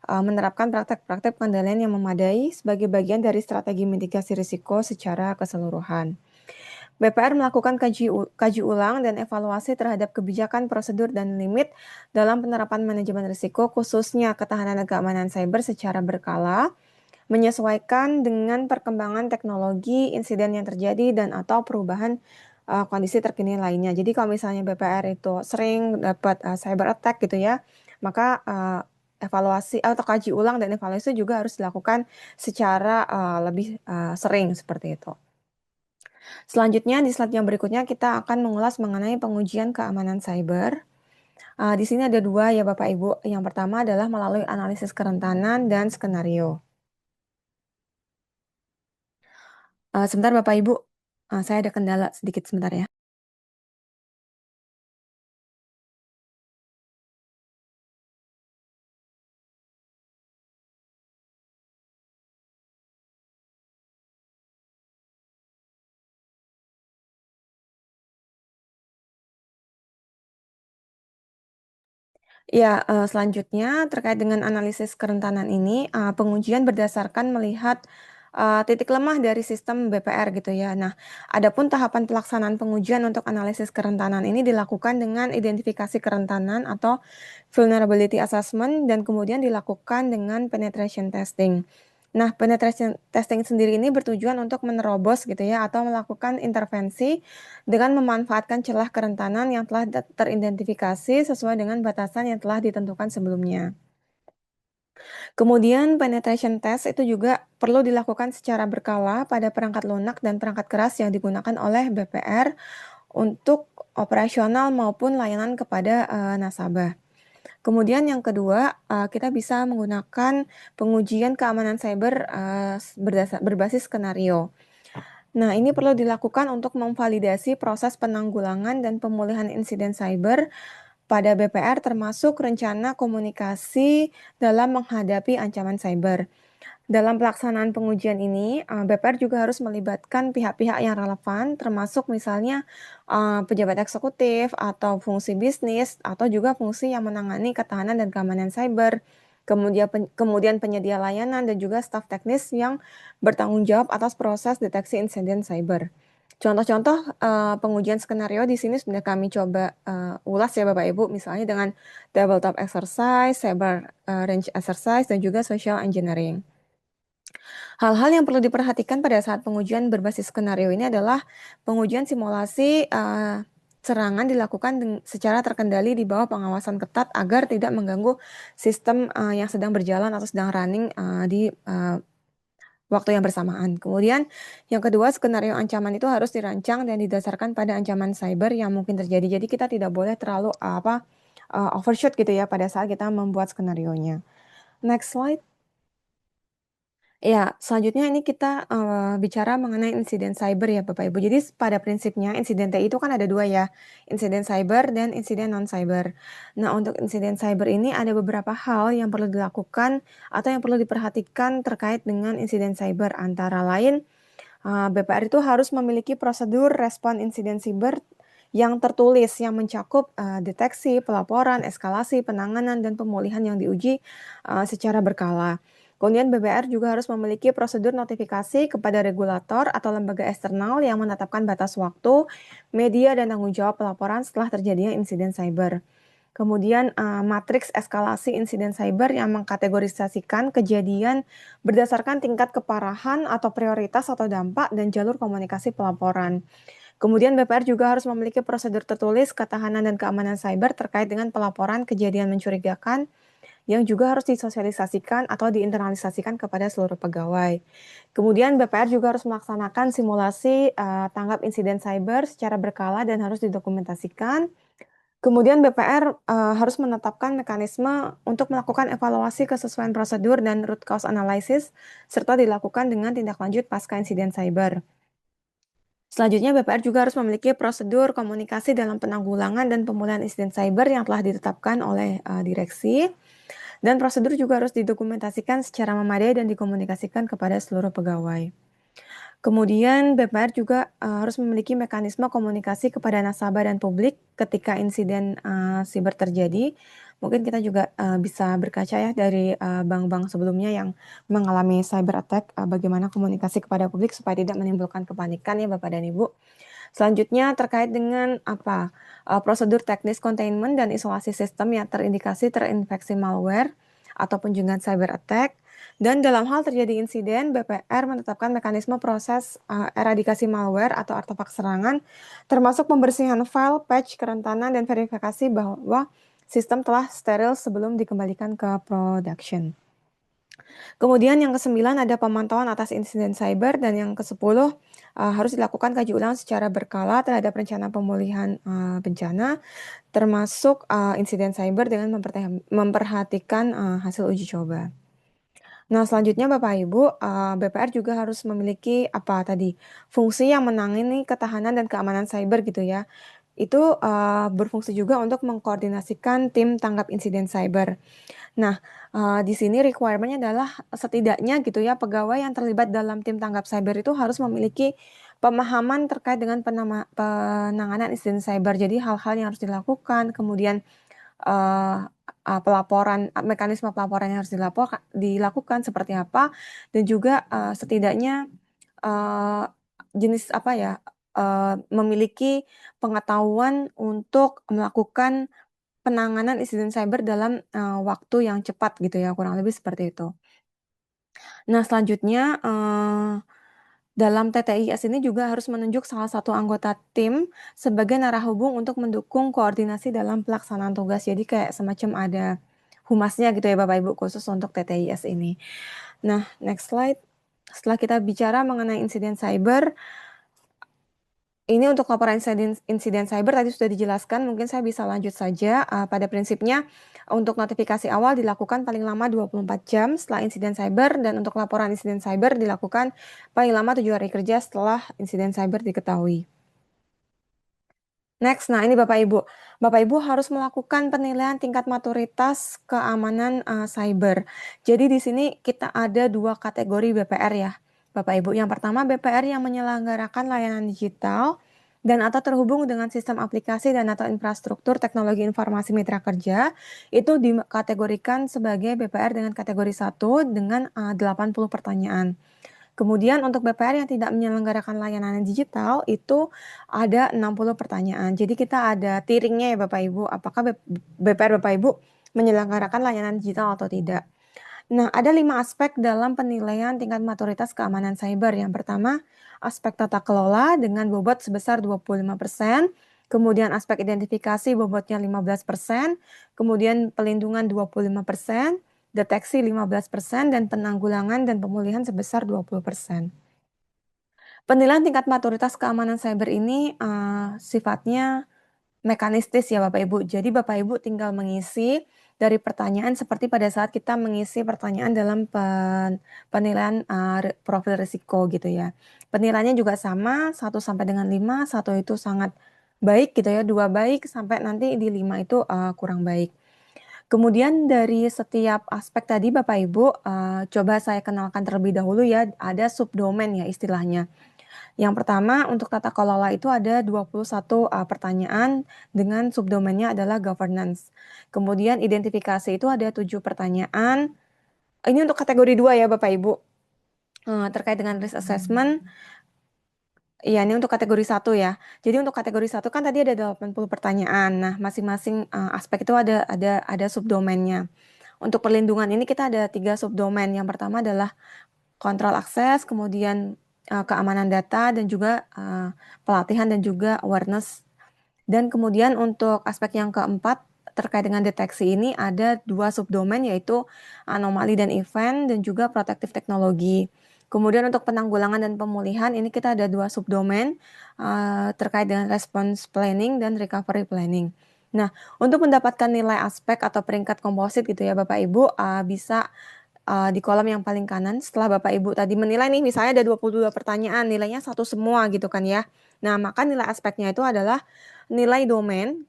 menerapkan praktek-praktek pengendalian yang memadai sebagai bagian dari strategi mitigasi risiko secara keseluruhan. BPR melakukan kaji ulang dan evaluasi terhadap kebijakan, prosedur, dan limit dalam penerapan manajemen risiko, khususnya ketahanan dan keamanan cyber secara berkala, menyesuaikan dengan perkembangan teknologi, insiden yang terjadi, dan atau perubahan kondisi terkini lainnya. Jadi kalau misalnya BPR itu sering dapat cyber attack gitu ya, maka evaluasi atau kaji ulang dan evaluasi juga harus dilakukan secara lebih sering seperti itu. Selanjutnya di slide yang berikutnya kita akan mengulas mengenai pengujian keamanan cyber. Di sini ada dua ya Bapak Ibu. Yang pertama adalah melalui analisis kerentanan dan skenario. Sebentar Bapak Ibu, saya ada kendala sedikit sebentar ya. Ya, selanjutnya terkait dengan analisis kerentanan ini, pengujian berdasarkan melihat titik lemah dari sistem BPR gitu ya. Nah, adapun tahapan pelaksanaan pengujian untuk analisis kerentanan ini dilakukan dengan identifikasi kerentanan atau vulnerability assessment dan kemudian dilakukan dengan penetration testing. Nah, penetration testing sendiri ini bertujuan untuk menerobos gitu ya atau melakukan intervensi dengan memanfaatkan celah kerentanan yang telah teridentifikasi sesuai dengan batasan yang telah ditentukan sebelumnya. Kemudian penetration test itu juga perlu dilakukan secara berkala pada perangkat lunak dan perangkat keras yang digunakan oleh BPR untuk operasional maupun layanan kepada nasabah. Kemudian yang kedua, kita bisa menggunakan pengujian keamanan cyber berbasis skenario. Nah, ini perlu dilakukan untuk memvalidasi proses penanggulangan dan pemulihan insiden cyber pada BPR termasuk rencana komunikasi dalam menghadapi ancaman cyber. Dalam pelaksanaan pengujian ini, BPR juga harus melibatkan pihak-pihak yang relevan, termasuk misalnya pejabat eksekutif atau fungsi bisnis, atau juga fungsi yang menangani ketahanan dan keamanan cyber, kemudian penyedia layanan dan juga staf teknis yang bertanggung jawab atas proses deteksi insiden cyber. Contoh-contoh pengujian skenario di sini sudah kami coba ulas ya Bapak Ibu, misalnya dengan tabletop exercise, cyber range exercise, dan juga social engineering. Hal-hal yang perlu diperhatikan pada saat pengujian berbasis skenario ini adalah pengujian simulasi serangan dilakukan secara terkendali di bawah pengawasan ketat agar tidak mengganggu sistem yang sedang berjalan atau sedang running di waktu yang bersamaan. Kemudian yang kedua, skenario ancaman itu harus dirancang dan didasarkan pada ancaman cyber yang mungkin terjadi. Jadi kita tidak boleh terlalu overshoot gitu ya pada saat kita membuat skenarionya. Next slide. Ya, selanjutnya ini kita bicara mengenai insiden cyber ya Bapak Ibu. Jadi pada prinsipnya insiden TI itu kan ada dua ya, insiden cyber dan insiden non-cyber. Nah, untuk insiden cyber ini ada beberapa hal yang perlu dilakukan atau yang perlu diperhatikan terkait dengan insiden cyber. Antara lain, BPR itu harus memiliki prosedur respon insiden cyber yang tertulis, yang mencakup deteksi, pelaporan, eskalasi, penanganan, dan pemulihan yang diuji secara berkala. Kemudian BPR juga harus memiliki prosedur notifikasi kepada regulator atau lembaga eksternal yang menetapkan batas waktu, media, dan tanggung jawab pelaporan setelah terjadinya insiden cyber. Kemudian matriks eskalasi insiden cyber yang mengkategorisasikan kejadian berdasarkan tingkat keparahan atau prioritas atau dampak dan jalur komunikasi pelaporan. Kemudian BPR juga harus memiliki prosedur tertulis ketahanan dan keamanan cyber terkait dengan pelaporan kejadian mencurigakan yang juga harus disosialisasikan atau diinternalisasikan kepada seluruh pegawai. Kemudian BPR juga harus melaksanakan simulasi tanggap insiden cyber secara berkala dan harus didokumentasikan. Kemudian BPR harus menetapkan mekanisme untuk melakukan evaluasi kesesuaian prosedur dan root cause analysis, serta dilakukan dengan tindak lanjut pasca insiden cyber. Selanjutnya, BPR juga harus memiliki prosedur komunikasi dalam penanggulangan dan pemulihan insiden cyber yang telah ditetapkan oleh direksi. Dan prosedur juga harus didokumentasikan secara memadai dan dikomunikasikan kepada seluruh pegawai. Kemudian BPR juga harus memiliki mekanisme komunikasi kepada nasabah dan publik ketika insiden siber terjadi, Mungkin kita juga bisa berkaca ya dari bank-bank sebelumnya yang mengalami cyber attack, bagaimana komunikasi kepada publik supaya tidak menimbulkan kepanikan ya Bapak dan Ibu. Selanjutnya terkait dengan prosedur teknis containment dan isolasi sistem yang terindikasi terinfeksi malware ataupun juga cyber attack. Dan dalam hal terjadi insiden, BPR menetapkan mekanisme proses eradikasi malware atau artefak serangan, termasuk pembersihan file, patch, kerentanan, dan verifikasi bahwa sistem telah steril sebelum dikembalikan ke production. Kemudian yang ke-9 ada pemantauan atas insiden cyber, dan yang ke-10 harus dilakukan kaji ulang secara berkala terhadap rencana pemulihan bencana, termasuk insiden cyber dengan memperhatikan hasil uji coba. Nah, selanjutnya Bapak Ibu, BPR juga harus memiliki fungsi yang menangani ketahanan dan keamanan cyber gitu ya. Itu berfungsi juga untuk mengkoordinasikan tim tanggap insiden cyber. Nah, di sini requirement-nya adalah setidaknya gitu ya, pegawai yang terlibat dalam tim tanggap cyber itu harus memiliki pemahaman terkait dengan penanganan insiden cyber. Jadi hal-hal yang harus dilakukan, kemudian mekanisme pelaporan yang harus dilakukan seperti apa, dan juga setidaknya jenis memiliki pengetahuan untuk melakukan penanganan insiden cyber dalam waktu yang cepat gitu ya, kurang lebih seperti itu. Nah, selanjutnya dalam TTIS ini juga harus menunjuk salah satu anggota tim sebagai narahubung untuk mendukung koordinasi dalam pelaksanaan tugas. Jadi kayak semacam ada humasnya gitu ya Bapak Ibu, khusus untuk TTIS ini. Nah, next slide. Setelah kita bicara mengenai insiden cyber, ini untuk laporan insiden cyber tadi sudah dijelaskan, mungkin saya bisa lanjut saja. Pada prinsipnya, untuk notifikasi awal dilakukan paling lama 24 jam setelah insiden cyber, dan untuk laporan insiden cyber dilakukan paling lama 7 hari kerja setelah insiden cyber diketahui. Next, nah ini Bapak Ibu. Bapak Ibu harus melakukan penilaian tingkat maturitas keamanan cyber. Jadi di sini kita ada 2 kategori BPR ya, Bapak Ibu. Yang pertama BPR yang menyelenggarakan layanan digital dan atau terhubung dengan sistem aplikasi dan atau infrastruktur teknologi informasi mitra kerja, itu dikategorikan sebagai BPR dengan kategori 1 dengan 80 pertanyaan. Kemudian untuk BPR yang tidak menyelenggarakan layanan digital itu ada 60 pertanyaan. Jadi kita ada tiringnya ya Bapak Ibu, apakah BPR Bapak Ibu menyelenggarakan layanan digital atau tidak. Nah, ada 5 aspek dalam penilaian tingkat maturitas keamanan cyber. Yang pertama, aspek tata kelola dengan bobot sebesar 25%, kemudian aspek identifikasi bobotnya 15%, kemudian pelindungan 25%, deteksi 15%, dan penanggulangan dan pemulihan sebesar 20%. Penilaian tingkat maturitas keamanan cyber ini sifatnya mekanistis ya Bapak Ibu. Jadi Bapak Ibu tinggal mengisi dari pertanyaan seperti pada saat kita mengisi pertanyaan dalam penilaian profil risiko gitu ya. Penilaiannya juga sama, 1 sampai dengan 5, 1 itu sangat baik gitu ya, 2 baik, sampai nanti di 5 itu kurang baik. Kemudian dari setiap aspek tadi Bapak Ibu, coba saya kenalkan terlebih dahulu ya, ada subdomain ya istilahnya. Yang pertama untuk tata kelola itu ada 21 pertanyaan dengan subdomainnya adalah governance. Kemudian identifikasi itu ada 7 pertanyaan. Ini untuk kategori 2 ya Bapak Ibu. Terkait dengan risk assessment, ya ini untuk kategori 1 ya. Jadi untuk kategori 1 kan tadi ada 80 pertanyaan. Nah, masing-masing aspek itu ada subdomainnya. Untuk perlindungan ini kita ada 3 subdomain. Yang pertama adalah kontrol akses, kemudian keamanan data, dan juga pelatihan dan juga awareness. Dan kemudian untuk aspek yang keempat terkait dengan deteksi ini ada 2 subdomain, yaitu anomali dan event, dan juga protektif teknologi. Kemudian untuk penanggulangan dan pemulihan ini kita ada 2 subdomain terkait dengan response planning dan recovery planning. Nah, untuk mendapatkan nilai aspek atau peringkat komposit gitu ya Bapak Ibu, bisa di kolom yang paling kanan setelah Bapak Ibu tadi menilai nih, misalnya ada 22 pertanyaan, nilainya 1 semua gitu kan ya. Nah, maka nilai aspeknya itu adalah nilai domain,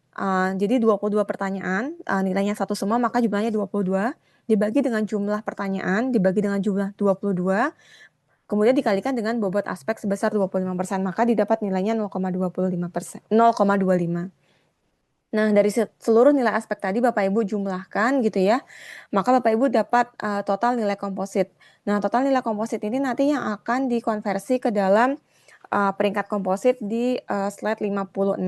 jadi 22 pertanyaan, nilainya 1 semua, maka jumlahnya 22, dibagi dengan jumlah pertanyaan, dibagi dengan jumlah 22, kemudian dikalikan dengan bobot aspek sebesar 25%, maka didapat nilainya 0,25%, 0,25. Nah, dari seluruh nilai aspek tadi Bapak Ibu jumlahkan gitu ya, maka Bapak Ibu dapat total nilai komposit. Nah, total nilai komposit ini nanti yang akan dikonversi ke dalam peringkat komposit di slide 56.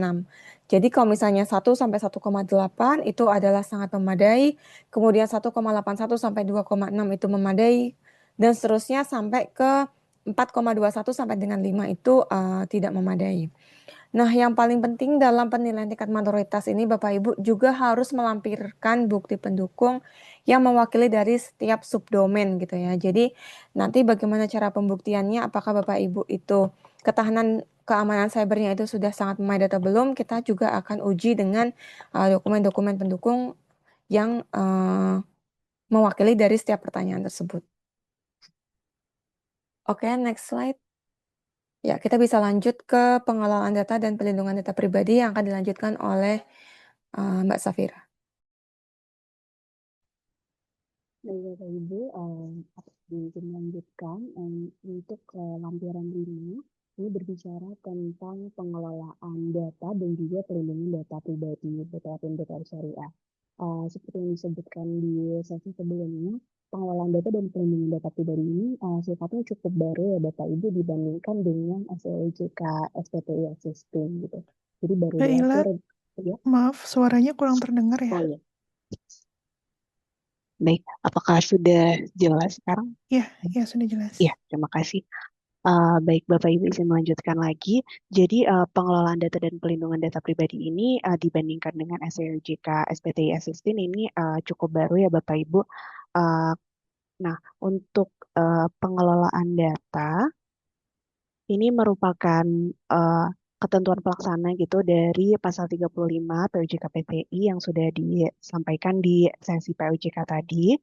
Jadi kalau misalnya 1 sampai 1,8 itu adalah sangat memadai, kemudian 1,81 sampai 2,6 itu memadai, dan seterusnya sampai ke 4,21 sampai dengan 5 itu tidak memadai. Nah, yang paling penting dalam penilaian tingkat maturitas ini Bapak Ibu juga harus melampirkan bukti pendukung yang mewakili dari setiap subdomen gitu ya. Jadi nanti bagaimana cara pembuktiannya, apakah Bapak Ibu itu ketahanan keamanan cybernya itu sudah sangat memadai atau belum, kita juga akan uji dengan dokumen-dokumen pendukung yang mewakili dari setiap pertanyaan tersebut. Oke, next slide. Ya, kita bisa lanjut ke pengelolaan data dan perlindungan data pribadi yang akan dilanjutkan oleh Mbak Safira. Baik, Bapak Ibu, izin melanjutkan untuk lampiran 5 ini berbicara tentang pengelolaan data dan juga perlindungan data pribadi BPR Syariah. Seperti yang disebutkan di sesi sebelumnya, pengelolaan data dan perlindungan data pribadi ini sifatnya cukup baru ya Bapak Ibu dibandingkan dengan SEOJK SPTI existing gitu. Jadi baru Mbak Ila, diatur ya. maaf suaranya kurang terdengar ya. Oh iya. Baik, apakah sudah jelas sekarang? Ya sudah jelas. Iya, terima kasih. Baik, Bapak Ibu izin melanjutkan lagi. Jadi pengelolaan data dan pelindungan data pribadi ini dibandingkan dengan SEOJK SPTI Assistant ini cukup baru ya Bapak Ibu. Nah, untuk pengelolaan data ini merupakan ketentuan pelaksana gitu dari pasal 35 POJK PTI yang sudah disampaikan di sesi POJK tadi.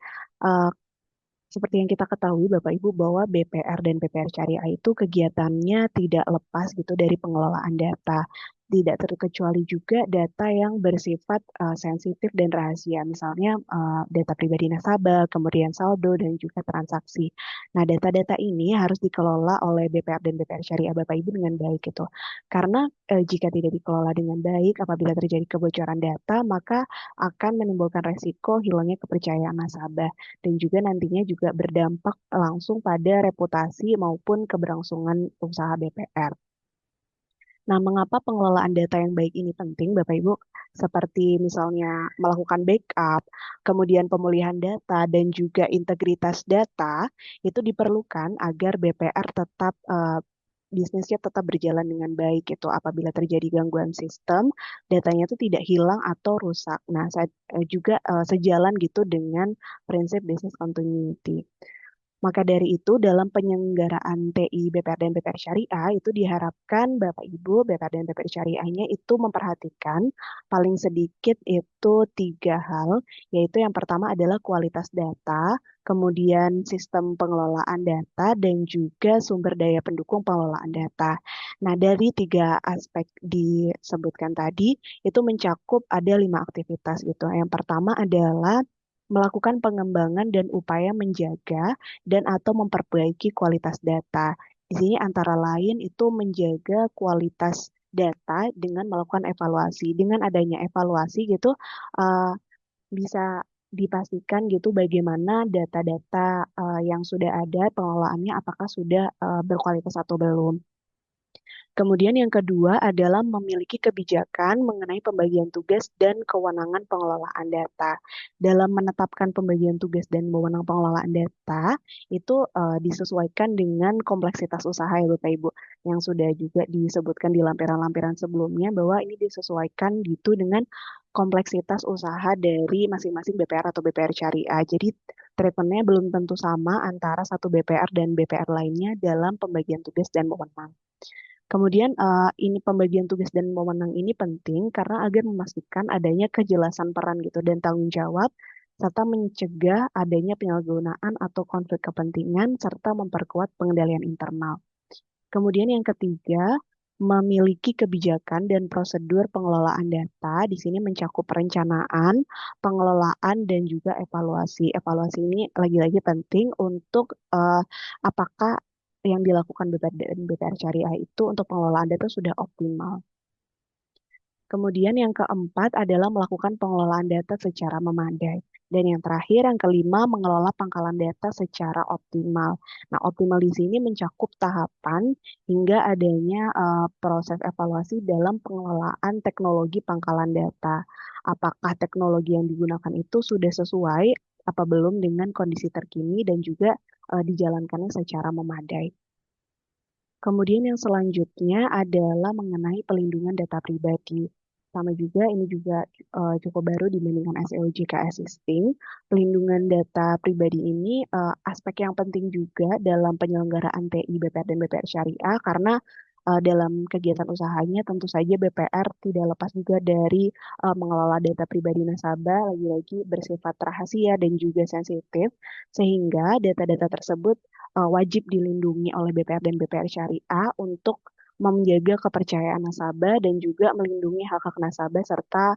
Seperti yang kita ketahui Bapak Ibu bahwa BPR dan BPR Syariah itu kegiatannya tidak lepas gitu dari pengelolaan data. Tidak terkecuali juga data yang bersifat sensitif dan rahasia, misalnya data pribadi nasabah, kemudian saldo, dan juga transaksi. Nah, data-data ini harus dikelola oleh BPR dan BPR Syariah Bapak Ibu dengan baik gitu. Karena jika tidak dikelola dengan baik, apabila terjadi kebocoran data, maka akan menimbulkan resiko hilangnya kepercayaan nasabah dan juga nantinya juga berdampak langsung pada reputasi maupun keberlangsungan usaha BPR. Nah, mengapa pengelolaan data yang baik ini penting, Bapak Ibu? Seperti misalnya melakukan backup, kemudian pemulihan data, dan juga integritas data, itu diperlukan agar BPR tetap bisnisnya tetap berjalan dengan baik itu apabila terjadi gangguan sistem, datanya itu tidak hilang atau rusak. Nah, saya juga sejalan gitu dengan prinsip business continuity. Maka dari itu, dalam penyelenggaraan TI BPR dan BPR Syariah itu diharapkan Bapak Ibu BPR dan BPR Syariahnya itu memperhatikan paling sedikit itu 3 hal, yaitu yang pertama adalah kualitas data, kemudian sistem pengelolaan data, dan juga sumber daya pendukung pengelolaan data. Nah, dari 3 aspek disebutkan tadi, itu mencakup ada 5 aktivitas gitu. Yang pertama adalah melakukan pengembangan dan upaya menjaga dan atau memperbaiki kualitas data. Di sini antara lain itu menjaga kualitas data dengan melakukan evaluasi. Dengan adanya evaluasi gitu bisa dipastikan gitu bagaimana data-data yang sudah ada pengelolaannya apakah sudah berkualitas atau belum. Kemudian yang kedua adalah memiliki kebijakan mengenai pembagian tugas dan kewenangan pengelolaan data. Dalam menetapkan pembagian tugas dan wewenang pengelolaan data, itu disesuaikan dengan kompleksitas usaha ya Bapak Ibu, yang sudah juga disebutkan di lampiran-lampiran sebelumnya bahwa ini disesuaikan gitu dengan kompleksitas usaha dari masing-masing BPR atau BPR Syariah. Jadi treatmentnya belum tentu sama antara satu BPR dan BPR lainnya dalam pembagian tugas dan wewenang. Kemudian ini pembagian tugas dan wewenang ini penting karena agar memastikan adanya kejelasan peran gitu dan tanggung jawab serta mencegah adanya penyalahgunaan atau konflik kepentingan serta memperkuat pengendalian internal. Kemudian yang ketiga, memiliki kebijakan dan prosedur pengelolaan data. Di sini mencakup perencanaan, pengelolaan, dan juga evaluasi. Evaluasi ini lagi-lagi penting untuk apakah yang dilakukan BPR dan BPR Syariah itu untuk pengelolaan data sudah optimal. Kemudian yang keempat adalah melakukan pengelolaan data secara memadai. Dan yang terakhir, yang kelima, mengelola pangkalan data secara optimal. Nah, optimal di sini mencakup tahapan hingga adanya proses evaluasi dalam pengelolaan teknologi pangkalan data. Apakah teknologi yang digunakan itu sudah sesuai apa belum dengan kondisi terkini dan juga dijalankannya secara memadai. Kemudian yang selanjutnya adalah mengenai pelindungan data pribadi. Sama juga, ini juga cukup baru dibandingkan SEOJK Existing. Pelindungan data pribadi ini aspek yang penting juga dalam penyelenggaraan TI, BPR, dan BPR Syariah, karena dalam kegiatan usahanya tentu saja BPR tidak lepas juga dari mengelola data pribadi nasabah, lagi-lagi bersifat rahasia dan juga sensitif, sehingga data-data tersebut wajib dilindungi oleh BPR dan BPR Syariah untuk menjaga kepercayaan nasabah dan juga melindungi hak-hak nasabah serta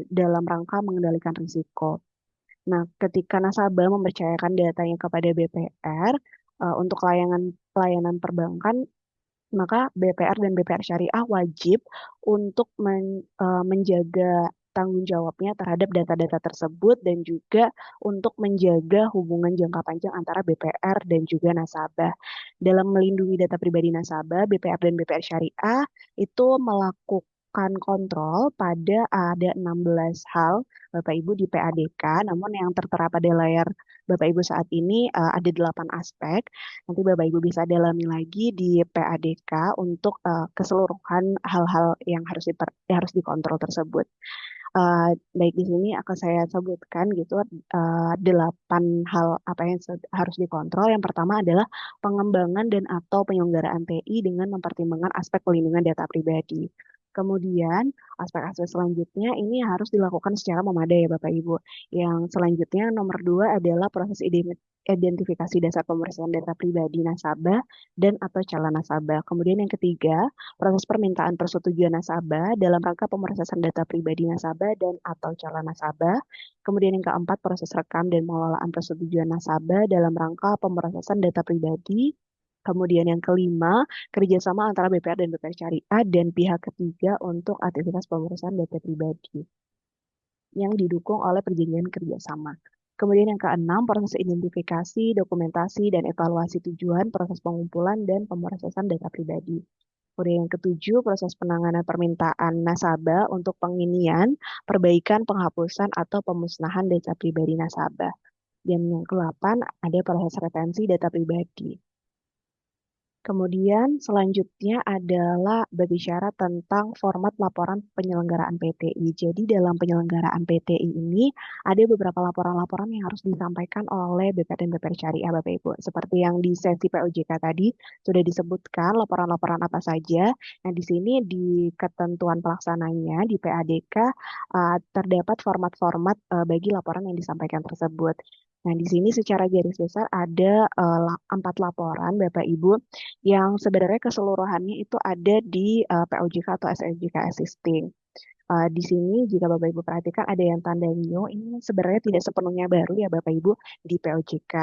dalam rangka mengendalikan risiko. Nah, ketika nasabah mempercayakan datanya kepada BPR untuk pelayanan perbankan, maka BPR dan BPR Syariah wajib untuk menjaga tanggung jawabnya terhadap data-data tersebut dan juga untuk menjaga hubungan jangka panjang antara BPR dan juga nasabah. Dalam melindungi data pribadi nasabah, BPR dan BPR Syariah itu melakukan kontrol pada ada 16 hal Bapak Ibu di PADK, namun yang tertera pada layar Bapak Ibu saat ini ada 8 aspek. Nanti Bapak Ibu bisa dalami lagi di PADK untuk keseluruhan hal-hal yang harus dikontrol tersebut. Baik di sini akan saya sebutkan gitu 8 hal apa yang harus dikontrol. Yang pertama adalah pengembangan dan atau penyelenggaraan TI dengan mempertimbangkan aspek pelindungan data pribadi. Kemudian aspek-aspek selanjutnya ini harus dilakukan secara memadai ya Bapak Ibu. Yang selanjutnya nomor 2 adalah proses identifikasi dasar pemeriksaan data pribadi nasabah dan atau calon nasabah. Kemudian yang ketiga, proses permintaan persetujuan nasabah dalam rangka pemrosesan data pribadi nasabah dan atau calon nasabah. Kemudian yang keempat, proses rekam dan pengelolaan persetujuan nasabah dalam rangka pemrosesan data pribadi. Kemudian yang kelima, kerjasama antara BPR dan BPR Syariah dan pihak ketiga untuk aktivitas pemrosesan data pribadi yang didukung oleh perjanjian kerjasama. Kemudian yang keenam, proses identifikasi, dokumentasi, dan evaluasi tujuan, proses pengumpulan, dan pemrosesan data pribadi. Kemudian yang ketujuh, proses penanganan permintaan nasabah untuk penginian, perbaikan, penghapusan, atau pemusnahan data pribadi nasabah. Dan yang ke-8, ada proses retensi data pribadi. Kemudian selanjutnya adalah berbicara tentang format laporan penyelenggaraan PTI. Jadi dalam penyelenggaraan PTI ini ada beberapa laporan-laporan yang harus disampaikan oleh BPR dan BPR Syariah Bapak Ibu. Seperti yang di sesi POJK tadi sudah disebutkan laporan-laporan apa saja. Nah di sini di ketentuan pelaksananya di PADK terdapat format-format bagi laporan yang disampaikan tersebut. Nah, di sini secara garis besar ada 4 laporan Bapak Ibu yang sebenarnya keseluruhannya itu ada di POJK atau SEOJK Existing. Di sini jika Bapak Ibu perhatikan ada yang tanda new, ini sebenarnya tidak sepenuhnya baru ya Bapak Ibu. Di POJK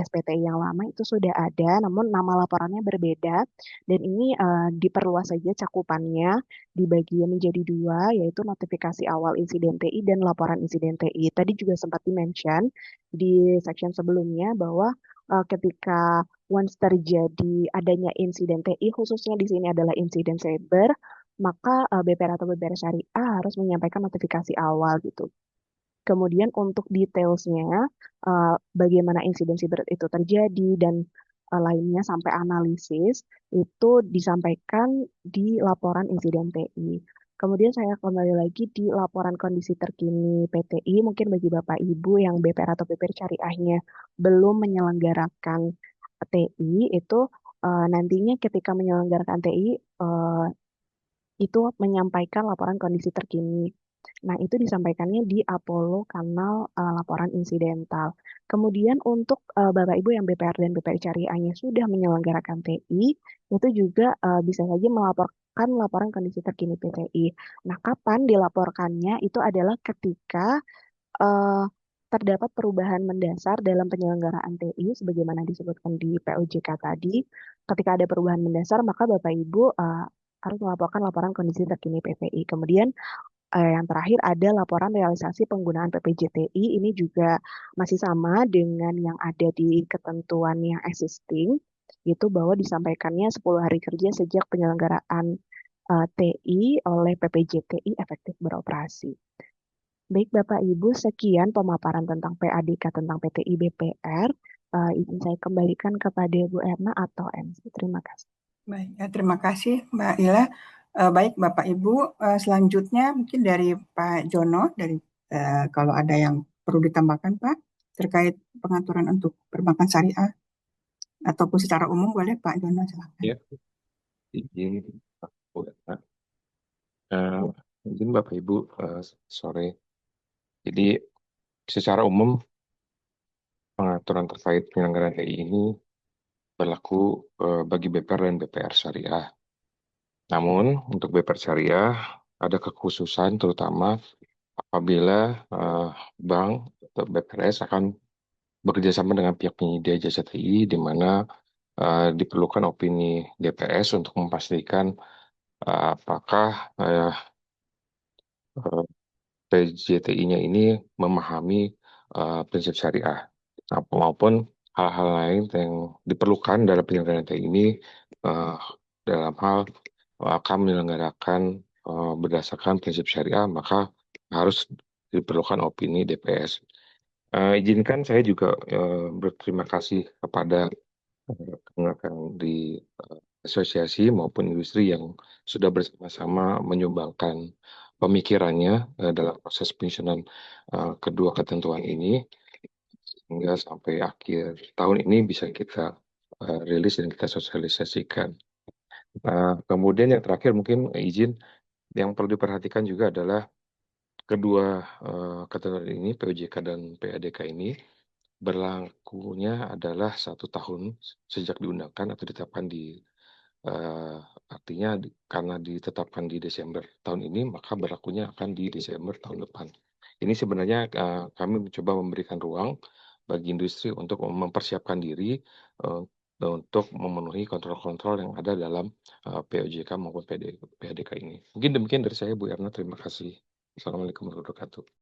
SPTI yang lama itu sudah ada, namun nama laporannya berbeda. Dan ini diperluas saja cakupannya, dibagi menjadi 2, yaitu notifikasi awal insiden TI dan laporan insiden TI. Tadi juga sempat di-mention di section sebelumnya bahwa ketika once terjadi adanya insiden TI, khususnya di sini adalah insiden cyber, maka BPR atau BPR Syariah harus menyampaikan notifikasi awal gitu. Kemudian untuk detailsnya, bagaimana insiden cyber itu terjadi dan lainnya sampai analisis, itu disampaikan di laporan insiden TI. Kemudian saya kembali lagi di laporan kondisi terkini PTI, mungkin bagi Bapak Ibu yang BPR atau BPR Syariahnya belum menyelenggarakan TI, itu nantinya ketika menyelenggarakan TI, itu menyampaikan laporan kondisi terkini. Nah, itu disampaikannya di Apollo kanal laporan insidental. Kemudian untuk Bapak Ibu yang BPR dan BPR Syariahnya sudah menyelenggarakan TI, itu juga bisa saja melaporkan laporan kondisi terkini PTI. Nah, kapan dilaporkannya? Itu adalah ketika uh, terdapat perubahan mendasar dalam penyelenggaraan TI, sebagaimana disebutkan di POJK tadi. Ketika ada perubahan mendasar, maka Bapak Ibu harus melaporkan laporan kondisi terkini PTI. Kemudian yang terakhir ada laporan realisasi penggunaan PPJTI. Ini juga masih sama dengan yang ada di ketentuan yang existing, itu bahwa disampaikannya 10 hari kerja sejak penyelenggaraan TI oleh PPJTI efektif beroperasi. Baik Bapak Ibu, sekian pemaparan tentang PADK tentang PTI BPR. Izin saya kembalikan kepada Bu Erna atau MC. Terima kasih. Baik, terima kasih Mbak Ila. Baik Bapak Ibu, selanjutnya mungkin dari Pak Jono, dari kalau ada yang perlu ditambahkan Pak terkait pengaturan untuk perbankan syariah ataupun secara umum boleh Pak Jono silakan. Ya, izin Bu Erna. Izin Bapak Ibu, sore. Jadi secara umum pengaturan terkait penyelenggaraan TI ini berlaku bagi BPR dan BPR Syariah. Namun untuk BPR Syariah ada kekhususan terutama apabila bank atau BPRS akan bekerjasama dengan pihak penyedia jasa TI di mana diperlukan opini DPS untuk memastikan apakah PJTI-nya ini memahami prinsip syariah maupun hal-hal lain yang diperlukan dalam penyelenggaraan TI ini dalam hal akan menyelenggarakan berdasarkan prinsip syariah, maka harus diperlukan opini DPS. Izinkan saya juga berterima kasih kepada rekan-rekan di asosiasi maupun industri yang sudah bersama-sama menyumbangkan pemikirannya dalam proses penyusunan kedua ketentuan ini sehingga sampai akhir tahun ini bisa kita rilis dan kita sosialisasikan. Kemudian yang terakhir mungkin izin yang perlu diperhatikan juga adalah kedua ketentuan ini POJK dan PADK ini berlakunya adalah 1 tahun sejak diundangkan atau ditetapkan di artinya karena ditetapkan di Desember tahun ini maka berlakunya akan di Desember tahun depan. Ini sebenarnya kami mencoba memberikan ruang bagi industri untuk mempersiapkan diri untuk memenuhi kontrol-kontrol yang ada dalam POJK maupun PADK ini. Mungkin demikian dari saya Bu Erna, terima kasih. Assalamualaikum warahmatullahi wabarakatuh.